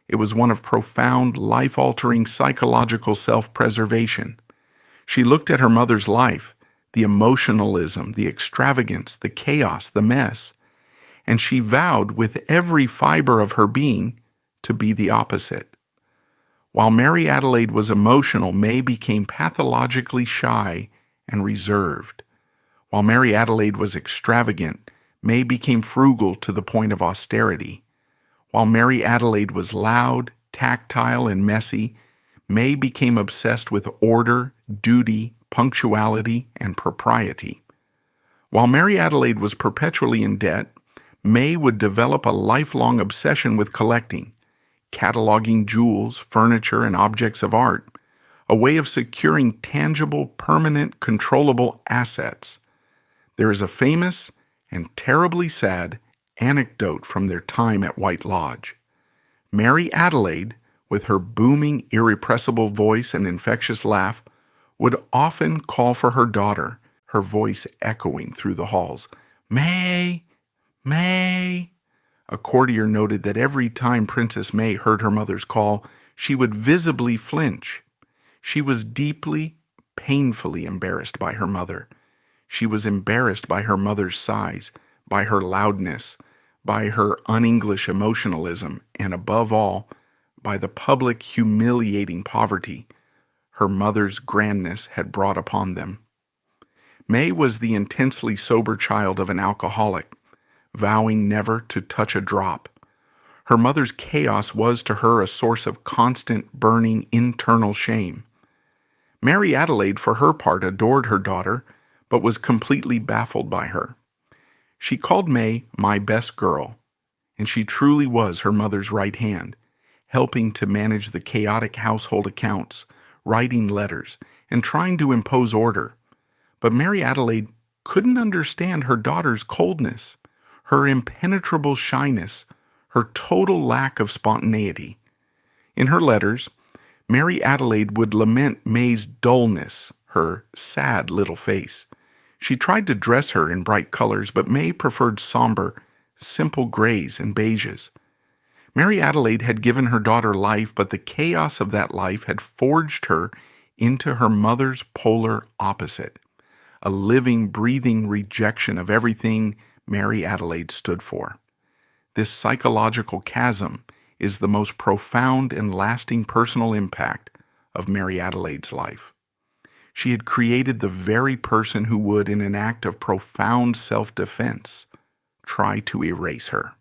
It was one of profound, life-altering psychological self-preservation. She looked at her mother's life, the emotionalism, the extravagance, the chaos, the mess, and she vowed with every fiber of her being to be the opposite. While Mary Adelaide was emotional, May became pathologically shy and reserved. While Mary Adelaide was extravagant, May became frugal to the point of austerity. While Mary Adelaide was loud, tactile, and messy, May became obsessed with order, duty, punctuality, and propriety. While Mary Adelaide was perpetually in debt, May would develop a lifelong obsession with collecting, cataloging jewels, furniture, and objects of art, a way of securing tangible, permanent, controllable assets. There is a famous and terribly sad anecdote from their time at White Lodge. Mary Adelaide, with her booming, irrepressible voice and infectious laugh, would often call for her daughter, her voice echoing through the halls. "May! May!" A courtier noted that every time Princess May heard her mother's call, she would visibly flinch. She was deeply, painfully embarrassed by her mother. She was embarrassed by her mother's size, by her loudness, by her un-English emotionalism, and above all, by the public humiliating poverty her mother's grandness had brought upon them. May was the intensely sober child of an alcoholic, vowing never to touch a drop. Her mother's chaos was to her a source of constant, burning internal shame. Mary Adelaide, for her part, adored her daughter, but was completely baffled by her. She called May "my best girl," and she truly was her mother's right hand, helping to manage the chaotic household accounts, writing letters, and trying to impose order. But Mary Adelaide couldn't understand her daughter's coldness, her impenetrable shyness, her total lack of spontaneity. In her letters, Mary Adelaide would lament May's dullness, her sad little face. She tried to dress her in bright colors, but May preferred somber, simple grays and beiges. Mary Adelaide had given her daughter life, but the chaos of that life had forged her into her mother's polar opposite, a living, breathing rejection of everything Mary Adelaide stood for. This psychological chasm is the most profound and lasting personal impact of Mary Adelaide's life. She had created the very person who would, in an act of profound self-defense, try to erase her.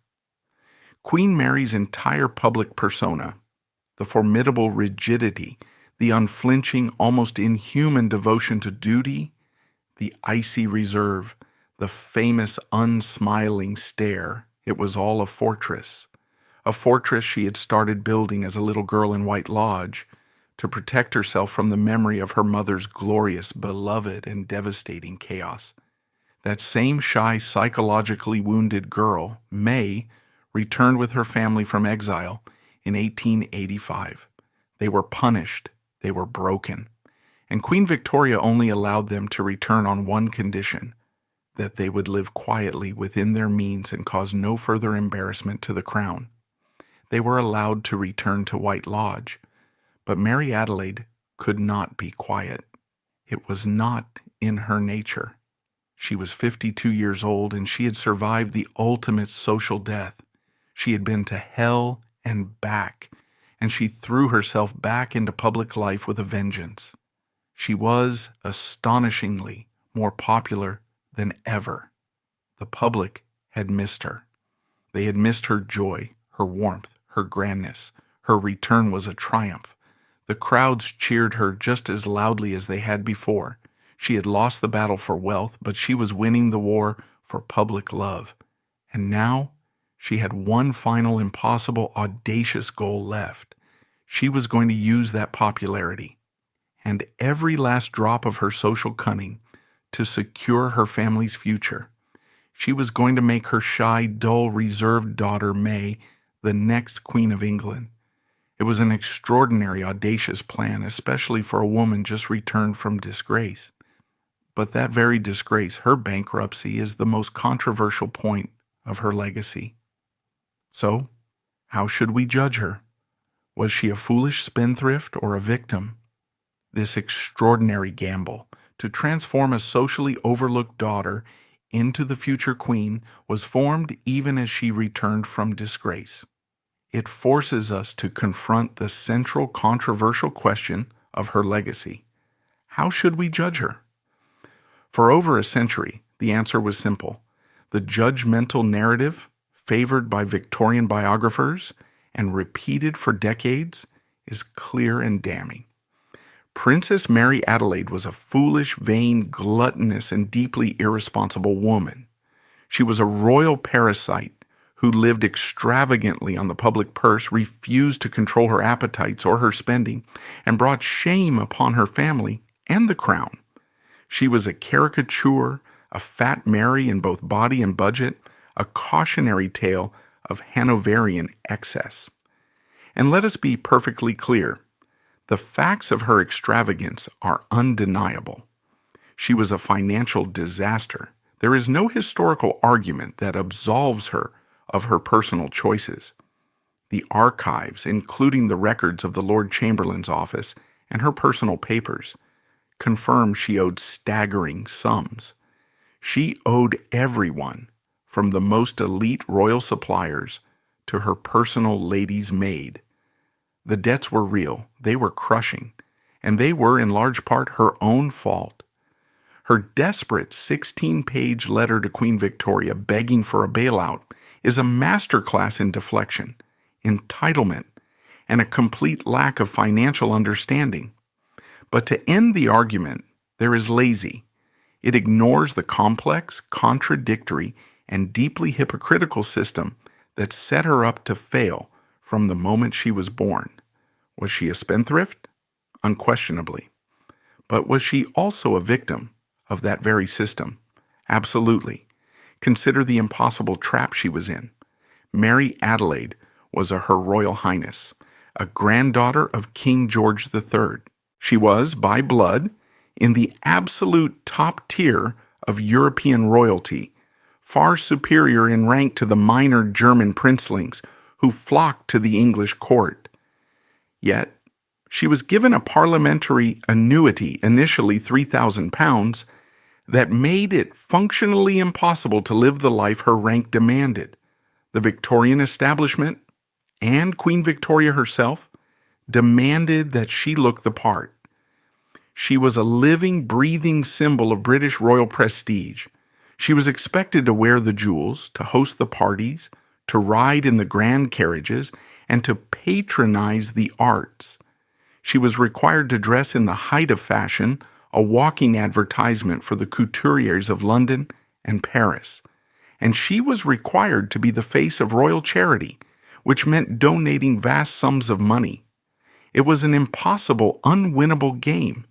Queen Mary's entire public persona, the formidable rigidity, the unflinching, almost inhuman devotion to duty, the icy reserve, the famous unsmiling stare, it was all a fortress she had started building as a little girl in White Lodge to protect herself from the memory of her mother's glorious, beloved, and devastating chaos. That same shy, psychologically wounded girl, May, returned with her family from exile in 1885. They were punished, they were broken, and Queen Victoria only allowed them to return on one condition: that they would live quietly within their means and cause no further embarrassment to the crown. They were allowed to return to White Lodge, but Mary Adelaide could not be quiet. It was not in her nature. She was 52 years old, and she had survived the ultimate social death. She had been to hell and back, and she threw herself back into public life with a vengeance. She was astonishingly more popular than ever. The public had missed her. They had missed her joy, her warmth, her grandness. Her return was a triumph. The crowds cheered her just as loudly as they had before. She had lost the battle for wealth, but she was winning the war for public love. And now she had one final, impossible, audacious goal left. She was going to use that popularity and every last drop of her social cunning to secure her family's future. She was going to make her shy, dull, reserved daughter, May, the next Queen of England. It was an extraordinary, audacious plan, especially for a woman just returned from disgrace. But that very disgrace, her bankruptcy, is the most controversial point of her legacy. So, how should we judge her? Was she a foolish spendthrift or a victim? This extraordinary gamble to transform a socially overlooked daughter into the future queen was formed even as she returned from disgrace. It forces us to confront the central controversial question of her legacy. How should we judge her? For over a century, the answer was simple. The judgmental narrative, favored by Victorian biographers and repeated for decades, is clear and damning. Princess Mary Adelaide was a foolish, vain, gluttonous, and deeply irresponsible woman. She was a royal parasite who lived extravagantly on the public purse, refused to control her appetites or her spending, and brought shame upon her family and the crown. She was a caricature, a fat Mary in both body and budget, a cautionary tale of Hanoverian excess. And let us be perfectly clear. The facts of her extravagance are undeniable. She was a financial disaster. There is no historical argument that absolves her of her personal choices. The archives, including the records of the Lord Chamberlain's office and her personal papers, confirm she owed staggering sums. She owed everyone, from the most elite royal suppliers to her personal lady's maid. The debts were real, they were crushing, and they were in large part her own fault. Her desperate 16-page letter to Queen Victoria begging for a bailout is a masterclass in deflection, entitlement, and a complete lack of financial understanding. But to end the argument, there is lazy. It ignores the complex, contradictory, and deeply hypocritical system that set her up to fail from the moment she was born. Was she a spendthrift? Unquestionably. But was she also a victim of that very system? Absolutely. Consider the impossible trap she was in. Mary Adelaide was Her Royal Highness, a granddaughter of King George III. She was, by blood, in the absolute top tier of European royalty, far superior in rank to the minor German princelings who flocked to the English court. Yet, she was given a parliamentary annuity, initially £3,000, that made it functionally impossible to live the life her rank demanded. The Victorian establishment, and Queen Victoria herself, demanded that she look the part. She was a living, breathing symbol of British royal prestige. She was expected to wear the jewels, to host the parties, to ride in the grand carriages, and to patronize the arts. She was required to dress in the height of fashion, a walking advertisement for the couturiers of London and Paris. And she was required to be the face of royal charity, which meant donating vast sums of money. It was an impossible, unwinnable game.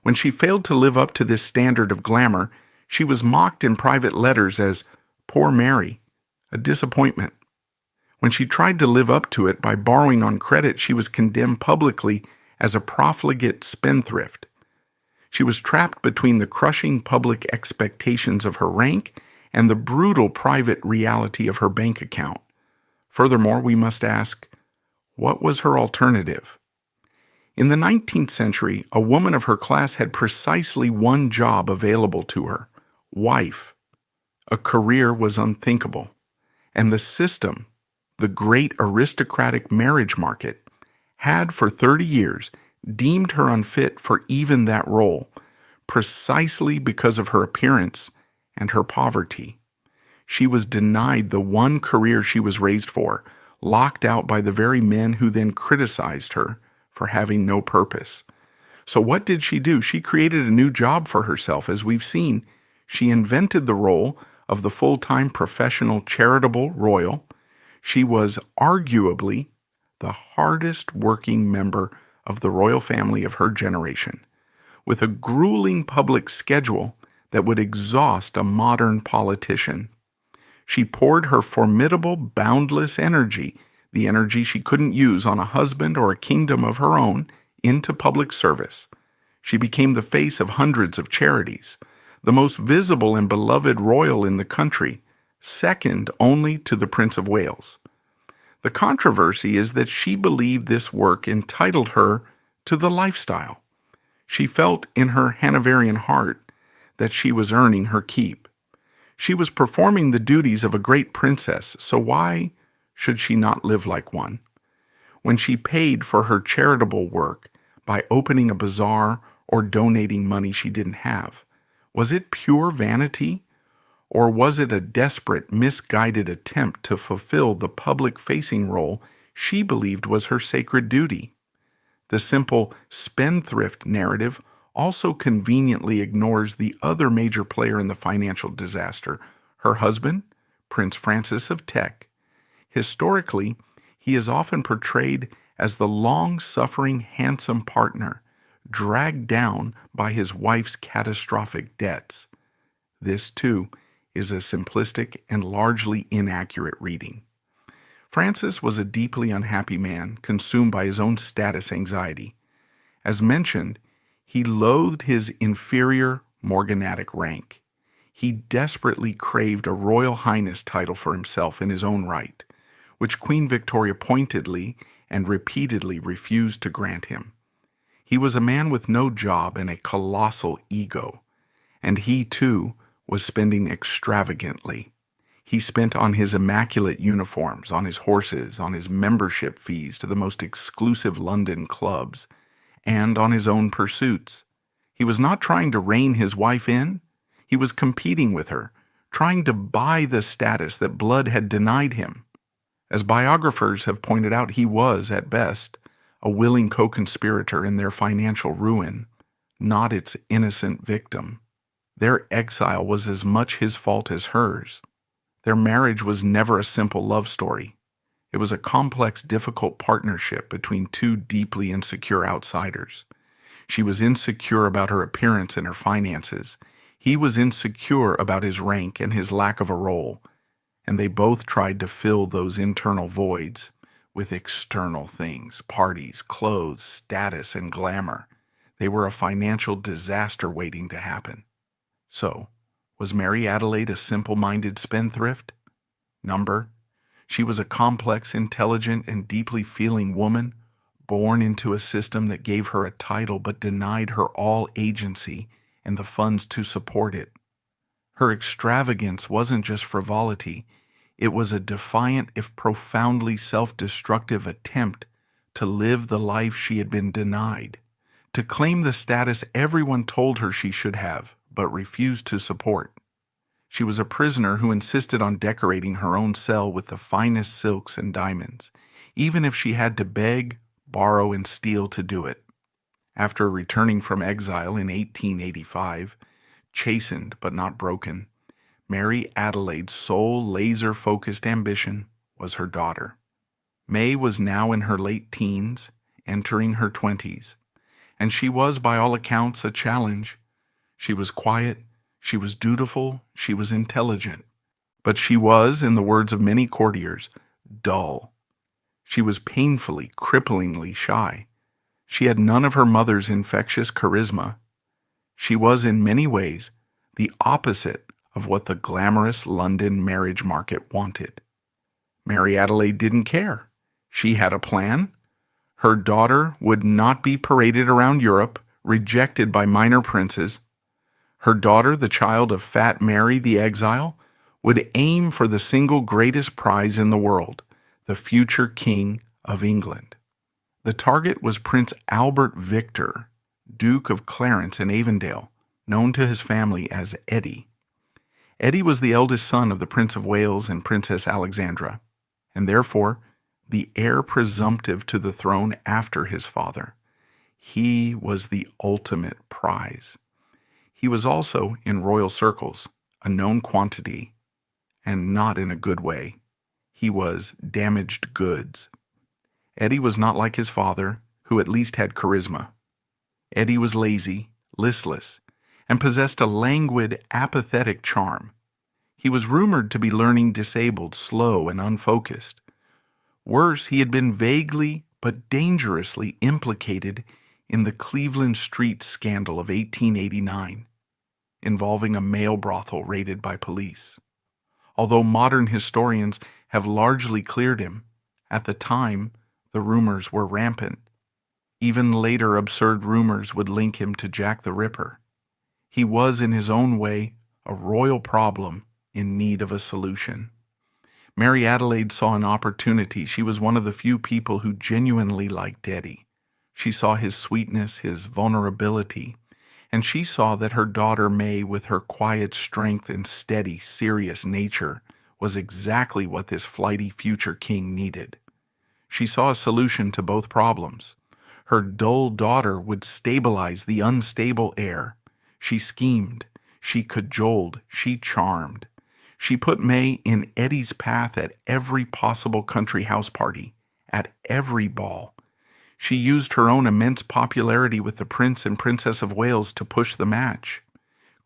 When she failed to live up to this standard of glamour, she was mocked in private letters as "Poor Mary," a disappointment. When she tried to live up to it by borrowing on credit, she was condemned publicly as a profligate spendthrift. She was trapped between the crushing public expectations of her rank and the brutal private reality of her bank account. Furthermore, we must ask, what was her alternative? In the 19th century, a woman of her class had precisely one job available to her: wife. A career was unthinkable, and the system, the great aristocratic marriage market, had for 30 years deemed her unfit for even that role, precisely because of her appearance and her poverty. She was denied the one career she was raised for, locked out by the very men who then criticized her for having no purpose. So what did she do? She created a new job for herself. As we've seen, she invented the role of the full-time professional charitable royal. She was arguably the hardest working member of the royal family of her generation, with a grueling public schedule that would exhaust a modern politician. She poured her formidable, boundless energy, the energy she couldn't use on a husband or a kingdom of her own, into public service. She became the face of hundreds of charities, the most visible and beloved royal in the country, second only to the Prince of Wales. The controversy is that she believed this work entitled her to the lifestyle. She felt in her Hanoverian heart that she was earning her keep. She was performing the duties of a great princess, so why should she not live like one? When she paid for her charitable work by opening a bazaar or donating money she didn't have, was it pure vanity? Or was it a desperate, misguided attempt to fulfill the public-facing role she believed was her sacred duty? The simple spendthrift narrative also conveniently ignores the other major player in the financial disaster, her husband, Prince Francis of Teck. Historically, he is often portrayed as the long-suffering, handsome partner, dragged down by his wife's catastrophic debts. This, too, is a simplistic and largely inaccurate reading. Francis was a deeply unhappy man, consumed by his own status anxiety. As mentioned, he loathed his inferior morganatic rank. He desperately craved a royal highness title for himself in his own right, which Queen Victoria pointedly and repeatedly refused to grant him. He was a man with no job and a colossal ego, and he, too, was spending extravagantly. He spent on his immaculate uniforms, on his horses, on his membership fees to the most exclusive London clubs, and on his own pursuits. He was not trying to rein his wife in. He was competing with her, trying to buy the status that blood had denied him. As biographers have pointed out, he was, at best, a willing co-conspirator in their financial ruin, not its innocent victim. Their exile was as much his fault as hers. Their marriage was never a simple love story. It was a complex, difficult partnership between two deeply insecure outsiders. She was insecure about her appearance and her finances. He was insecure about his rank and his lack of a role, and they both tried to fill those internal voids with external things: parties, clothes, status, and glamour. They were a financial disaster waiting to happen. So, was Mary Adelaide a simple-minded spendthrift? Number. She was a complex, intelligent, and deeply feeling woman, born into a system that gave her a title but denied her all agency and the funds to support it. Her extravagance wasn't just frivolity, it was a defiant, if profoundly self-destructive attempt to live the life she had been denied, to claim the status everyone told her she should have, but refused to support. She was a prisoner who insisted on decorating her own cell with the finest silks and diamonds, even if she had to beg, borrow, and steal to do it. After returning from exile in 1885, chastened but not broken, Mary Adelaide's sole laser-focused ambition was her daughter. May was now in her late teens, entering her 20s, and she was, by all accounts, a challenge. She was quiet, she was dutiful, she was intelligent, but she was, in the words of many courtiers, dull. She was painfully, cripplingly shy. She had none of her mother's infectious charisma. She was, in many ways, the opposite of what the glamorous London marriage market wanted. Mary Adelaide didn't care. She had a plan. Her daughter would not be paraded around Europe, rejected by minor princes. Her daughter, the child of Fat Mary the exile, would aim for the single greatest prize in the world, the future King of England. The target was Prince Albert Victor, Duke of Clarence and Avondale, known to his family as Eddie. Eddie was the eldest son of the Prince of Wales and Princess Alexandra, and therefore the heir presumptive to the throne after his father. He was the ultimate prize. He was also, in royal circles, a known quantity, and not in a good way. He was damaged goods. Eddie was not like his father, who at least had charisma. Eddie was lazy, listless, and possessed a languid, apathetic charm. He was rumored to be learning disabled, slow, and unfocused. Worse, he had been vaguely but dangerously implicated in the Cleveland Street scandal of 1889, involving a male brothel raided by police. Although modern historians have largely cleared him, at the time the rumors were rampant. Even later absurd rumors would link him to Jack the Ripper. He was, in his own way, a royal problem in need of a solution. Mary Adelaide saw an opportunity. She was one of the few people who genuinely liked Eddie. She saw his sweetness, his vulnerability, and she saw that her daughter May, with her quiet strength and steady, serious nature, was exactly what this flighty future king needed. She saw a solution to both problems. Her dull daughter would stabilize the unstable heir. She schemed, she cajoled, she charmed. She put May in Eddie's path at every possible country house party, at every ball. She used her own immense popularity with the Prince and Princess of Wales to push the match.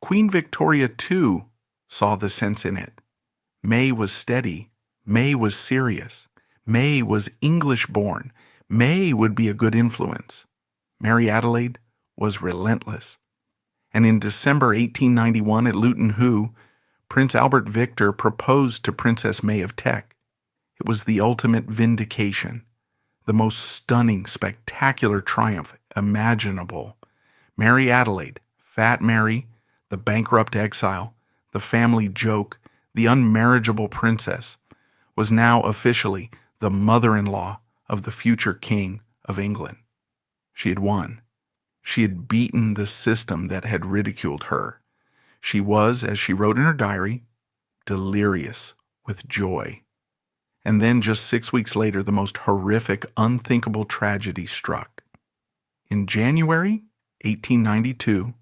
Queen Victoria, too, saw the sense in it. May was steady. May was serious. May was English-born. May would be a good influence. Mary Adelaide was relentless. And in December 1891 at Luton Hoo, Prince Albert Victor proposed to Princess May of Teck. It was the ultimate vindication, the most stunning, spectacular triumph imaginable. Mary Adelaide, Fat Mary, the bankrupt exile, the family joke, the unmarriageable princess, was now officially the mother-in-law of the future King of England. She had won. She had beaten the system that had ridiculed her. She was, as she wrote in her diary, delirious with joy. And then just 6 weeks later, the most horrific, unthinkable tragedy struck. In January 1892,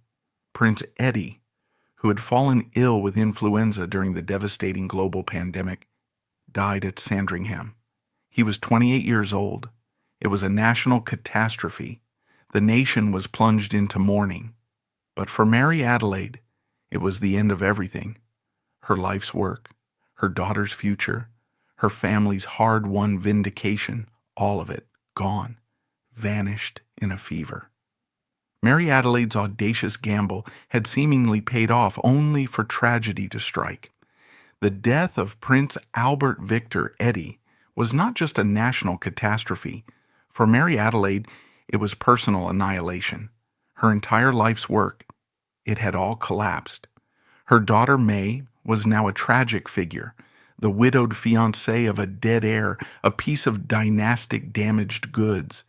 Prince Eddie, who had fallen ill with influenza during the devastating global pandemic, died at Sandringham. He was 28 years old. It was a national catastrophe. The nation was plunged into mourning. But for Mary Adelaide, it was the end of everything. Her life's work, her daughter's future, her family's hard-won vindication, all of it gone, vanished in a fever. Mary Adelaide's audacious gamble had seemingly paid off only for tragedy to strike. The death of Prince Albert Victor Eddie was not just a national catastrophe. For Mary Adelaide, it was personal annihilation. Her entire life's work, it had all collapsed. Her daughter May was now a tragic figure, the widowed fiancée of a dead heir, a piece of dynastic damaged goods.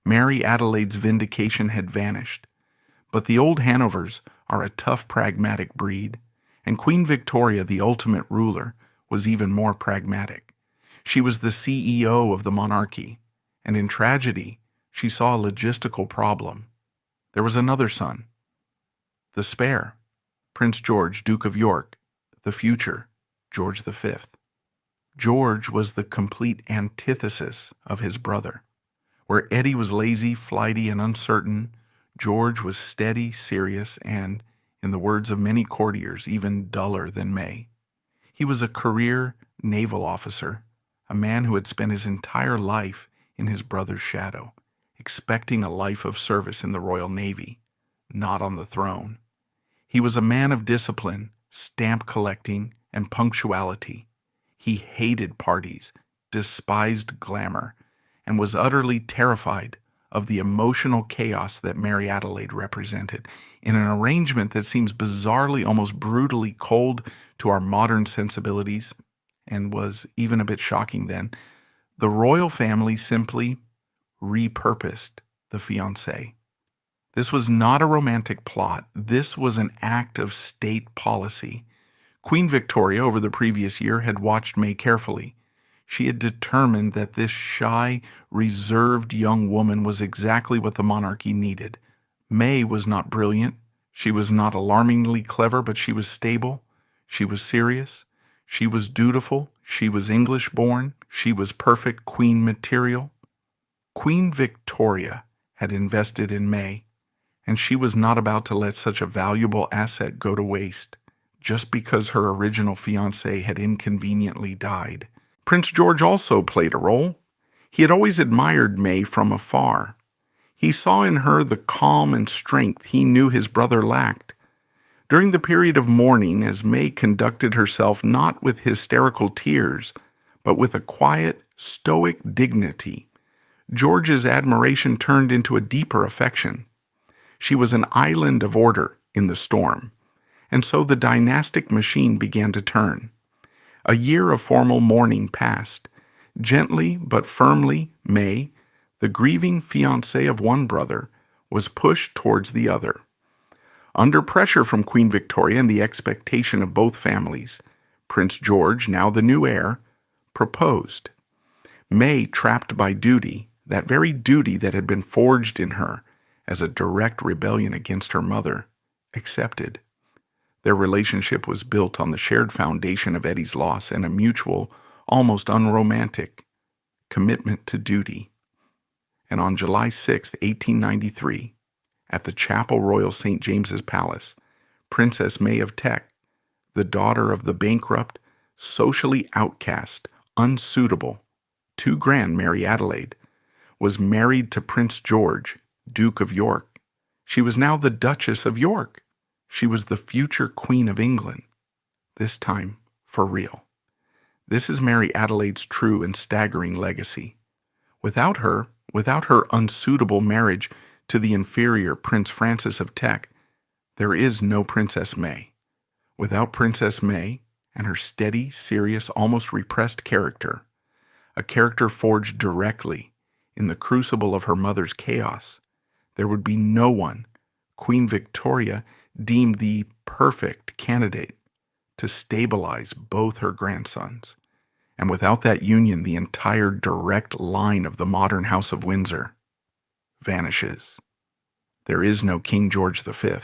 Mary Adelaide's vindication had vanished. But the old Hanovers are a tough, pragmatic breed, and Queen Victoria, the ultimate ruler, was even more pragmatic. She was the CEO of the monarchy, and in tragedy, she saw a logistical problem. There was another son, the spare, Prince George, Duke of York, the future, George V. George was the complete antithesis of his brother. Where Eddie was lazy, flighty, and uncertain, George was steady, serious, and, in the words of many courtiers, even duller than May. He was a career naval officer, a man who had spent his entire life in his brother's shadow, expecting a life of service in the Royal Navy, not on the throne. He was a man of discipline, stamp collecting, and punctuality. He hated parties, despised glamour, and was utterly terrified of the emotional chaos that Mary Adelaide represented, in an arrangement that seems bizarrely, almost brutally cold to our modern sensibilities, and was even a bit shocking then. The royal family simply repurposed the fiancé. This was not a romantic plot. This was an act of state policy. Queen Victoria, over the previous year, had watched May carefully. She had determined that this shy, reserved young woman was exactly what the monarchy needed. May was not brilliant. She was not alarmingly clever, but she was stable. She was serious. She was dutiful. She was English-born. She was perfect queen material. Queen Victoria had invested in May, and she was not about to let such a valuable asset go to waste just because her original fiancé had inconveniently died. Prince George also played a role. He had always admired May from afar. He saw in her the calm and strength he knew his brother lacked. During the period of mourning, as May conducted herself not with hysterical tears, but with a quiet, stoic dignity, George's admiration turned into a deeper affection. She was an island of order in the storm, and so the dynastic machine began to turn. A year of formal mourning passed. Gently but firmly, May, the grieving fiancée of one brother, was pushed towards the other. Under pressure from Queen Victoria and the expectation of both families, Prince George, now the new heir, proposed. May, trapped by duty, that very duty that had been forged in her as a direct rebellion against her mother, accepted. Their relationship was built on the shared foundation of Eddie's loss and a mutual, almost unromantic, commitment to duty. And on July 6, 1893, at the Chapel Royal St. James's Palace, Princess May of Teck, the daughter of the bankrupt, socially outcast, unsuitable, too grand Mary Adelaide, was married to Prince George, Duke of York. She was now the Duchess of York. She was the future Queen of England, this time for real. This is Mary Adelaide's true and staggering legacy. Without her unsuitable marriage to the inferior Prince Francis of Teck, there is no Princess May. Without Princess May and her steady, serious, almost repressed character, a character forged directly in the crucible of her mother's chaos, there would be no one Queen Victoria deemed the perfect candidate to stabilize both her grandsons. And without that union, the entire direct line of the modern House of Windsor vanishes. There is no King George V.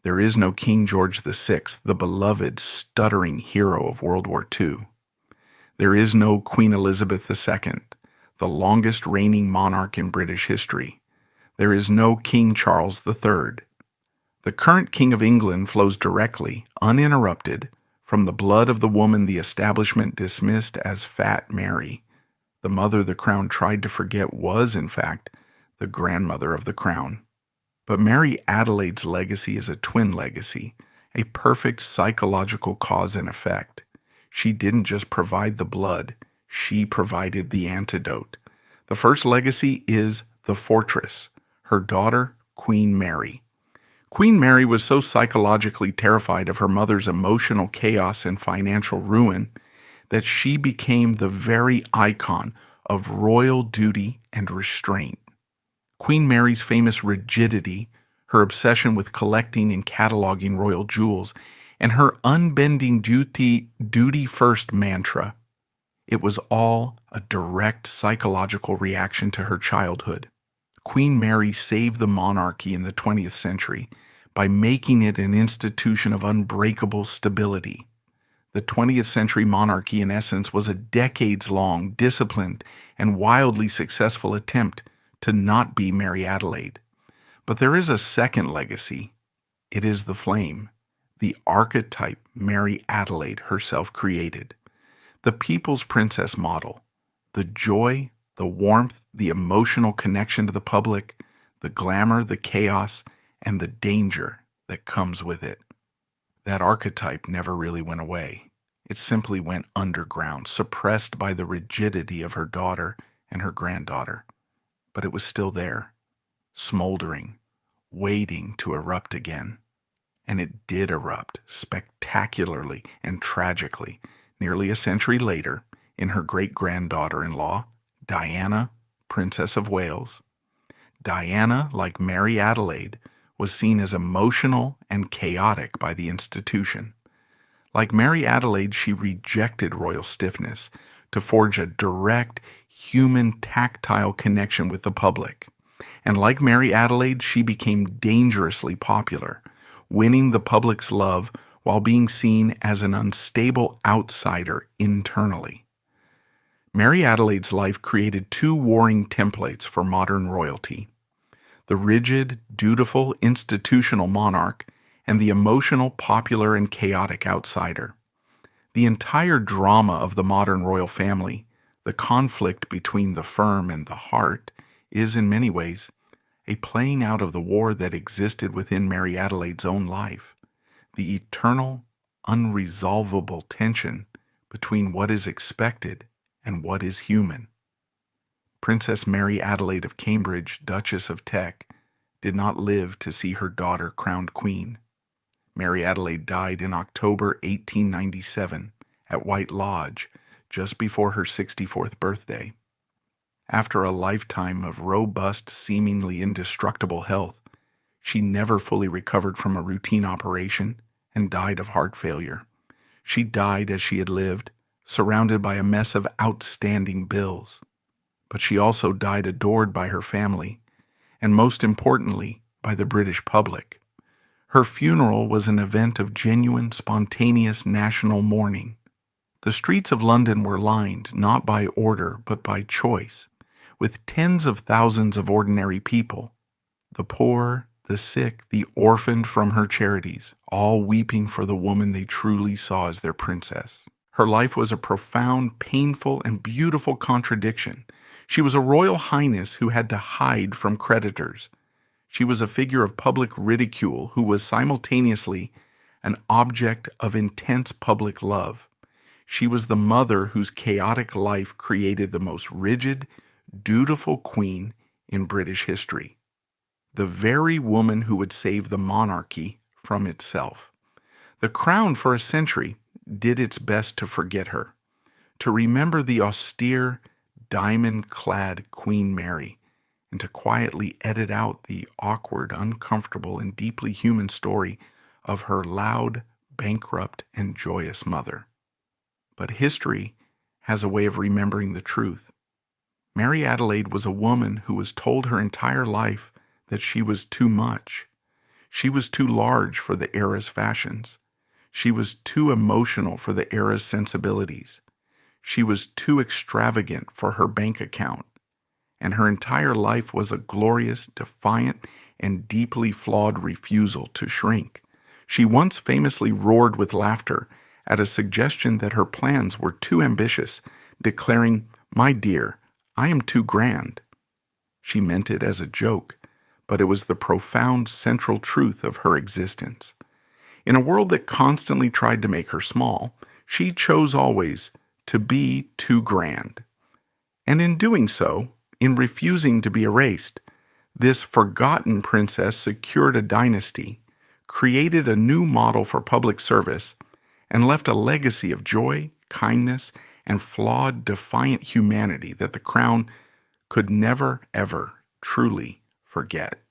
There is no King George VI, the beloved, stuttering hero of World War II. There is no Queen Elizabeth II, the longest reigning monarch in British history. There is no King Charles III. The current King of England flows directly, uninterrupted, from the blood of the woman the establishment dismissed as Fat Mary. The mother the crown tried to forget was, in fact, the grandmother of the crown. But Mary Adelaide's legacy is a twin legacy, a perfect psychological cause and effect. She didn't just provide the blood, she provided the antidote. The first legacy is the fortress, her daughter, Queen Mary. Queen Mary was so psychologically terrified of her mother's emotional chaos and financial ruin that she became the very icon of royal duty and restraint. Queen Mary's famous rigidity, her obsession with collecting and cataloging royal jewels, and her unbending duty first mantra, it was all a direct psychological reaction to her childhood. Queen Mary saved the monarchy in the 20th century by making it an institution of unbreakable stability. The 20th century monarchy, in essence, was a decades-long, disciplined, and wildly successful attempt to not be Mary Adelaide. But there is a second legacy. It is the flame, the archetype Mary Adelaide herself created. The people's princess model, the joy, the warmth, the emotional connection to the public, the glamour, the chaos, and the danger that comes with it. That archetype never really went away. It simply went underground, suppressed by the rigidity of her daughter and her granddaughter. But it was still there, smoldering, waiting to erupt again. And it did erupt spectacularly and tragically nearly a century later in her great-granddaughter-in-law, Diana, Princess of Wales. Diana, like Mary Adelaide, was seen as emotional and chaotic by the institution. Like Mary Adelaide, she rejected royal stiffness to forge a direct, human, tactile connection with the public. And like Mary Adelaide, she became dangerously popular, winning the public's love while being seen as an unstable outsider internally. Mary Adelaide's life created two warring templates for modern royalty: the rigid, dutiful, institutional monarch, and the emotional, popular, and chaotic outsider. The entire drama of the modern royal family, the conflict between the firm and the heart, is in many ways a playing out of the war that existed within Mary Adelaide's own life, the eternal, unresolvable tension between what is expected and what is human. Princess Mary Adelaide of Cambridge, Duchess of Teck, did not live to see her daughter crowned queen. Mary Adelaide died in October 1897 at White Lodge, just before her 64th birthday. After a lifetime of robust, seemingly indestructible health, she never fully recovered from a routine operation and died of heart failure. She died as she had lived, surrounded by a mess of outstanding bills. But she also died adored by her family, and most importantly, by the British public. Her funeral was an event of genuine, spontaneous national mourning. The streets of London were lined, not by order, but by choice, with tens of thousands of ordinary people, the poor, the sick, the orphaned from her charities, all weeping for the woman they truly saw as their princess. Her life was a profound, painful, and beautiful contradiction. She was a royal highness who had to hide from creditors. She was a figure of public ridicule who was simultaneously an object of intense public love. She was the mother whose chaotic life created the most rigid, dutiful queen in British history. The very woman who would save the monarchy from itself. The crown for a century did its best to forget her, to remember the austere, diamond-clad Queen Mary, and to quietly edit out the awkward, uncomfortable, and deeply human story of her loud, bankrupt, and joyous mother. But history has a way of remembering the truth. Mary Adelaide was a woman who was told her entire life that she was too much. She was too large for the era's fashions. She was too emotional for the era's sensibilities. She was too extravagant for her bank account. And her entire life was a glorious, defiant, and deeply flawed refusal to shrink. She once famously roared with laughter at a suggestion that her plans were too ambitious, declaring, "My dear, I am too grand." She meant it as a joke, but it was the profound central truth of her existence. In a world that constantly tried to make her small, she chose always to be too grand. And in doing so, in refusing to be erased, this forgotten princess secured a dynasty, created a new model for public service, and left a legacy of joy, kindness, and flawed, defiant humanity that the crown could never, ever truly forget.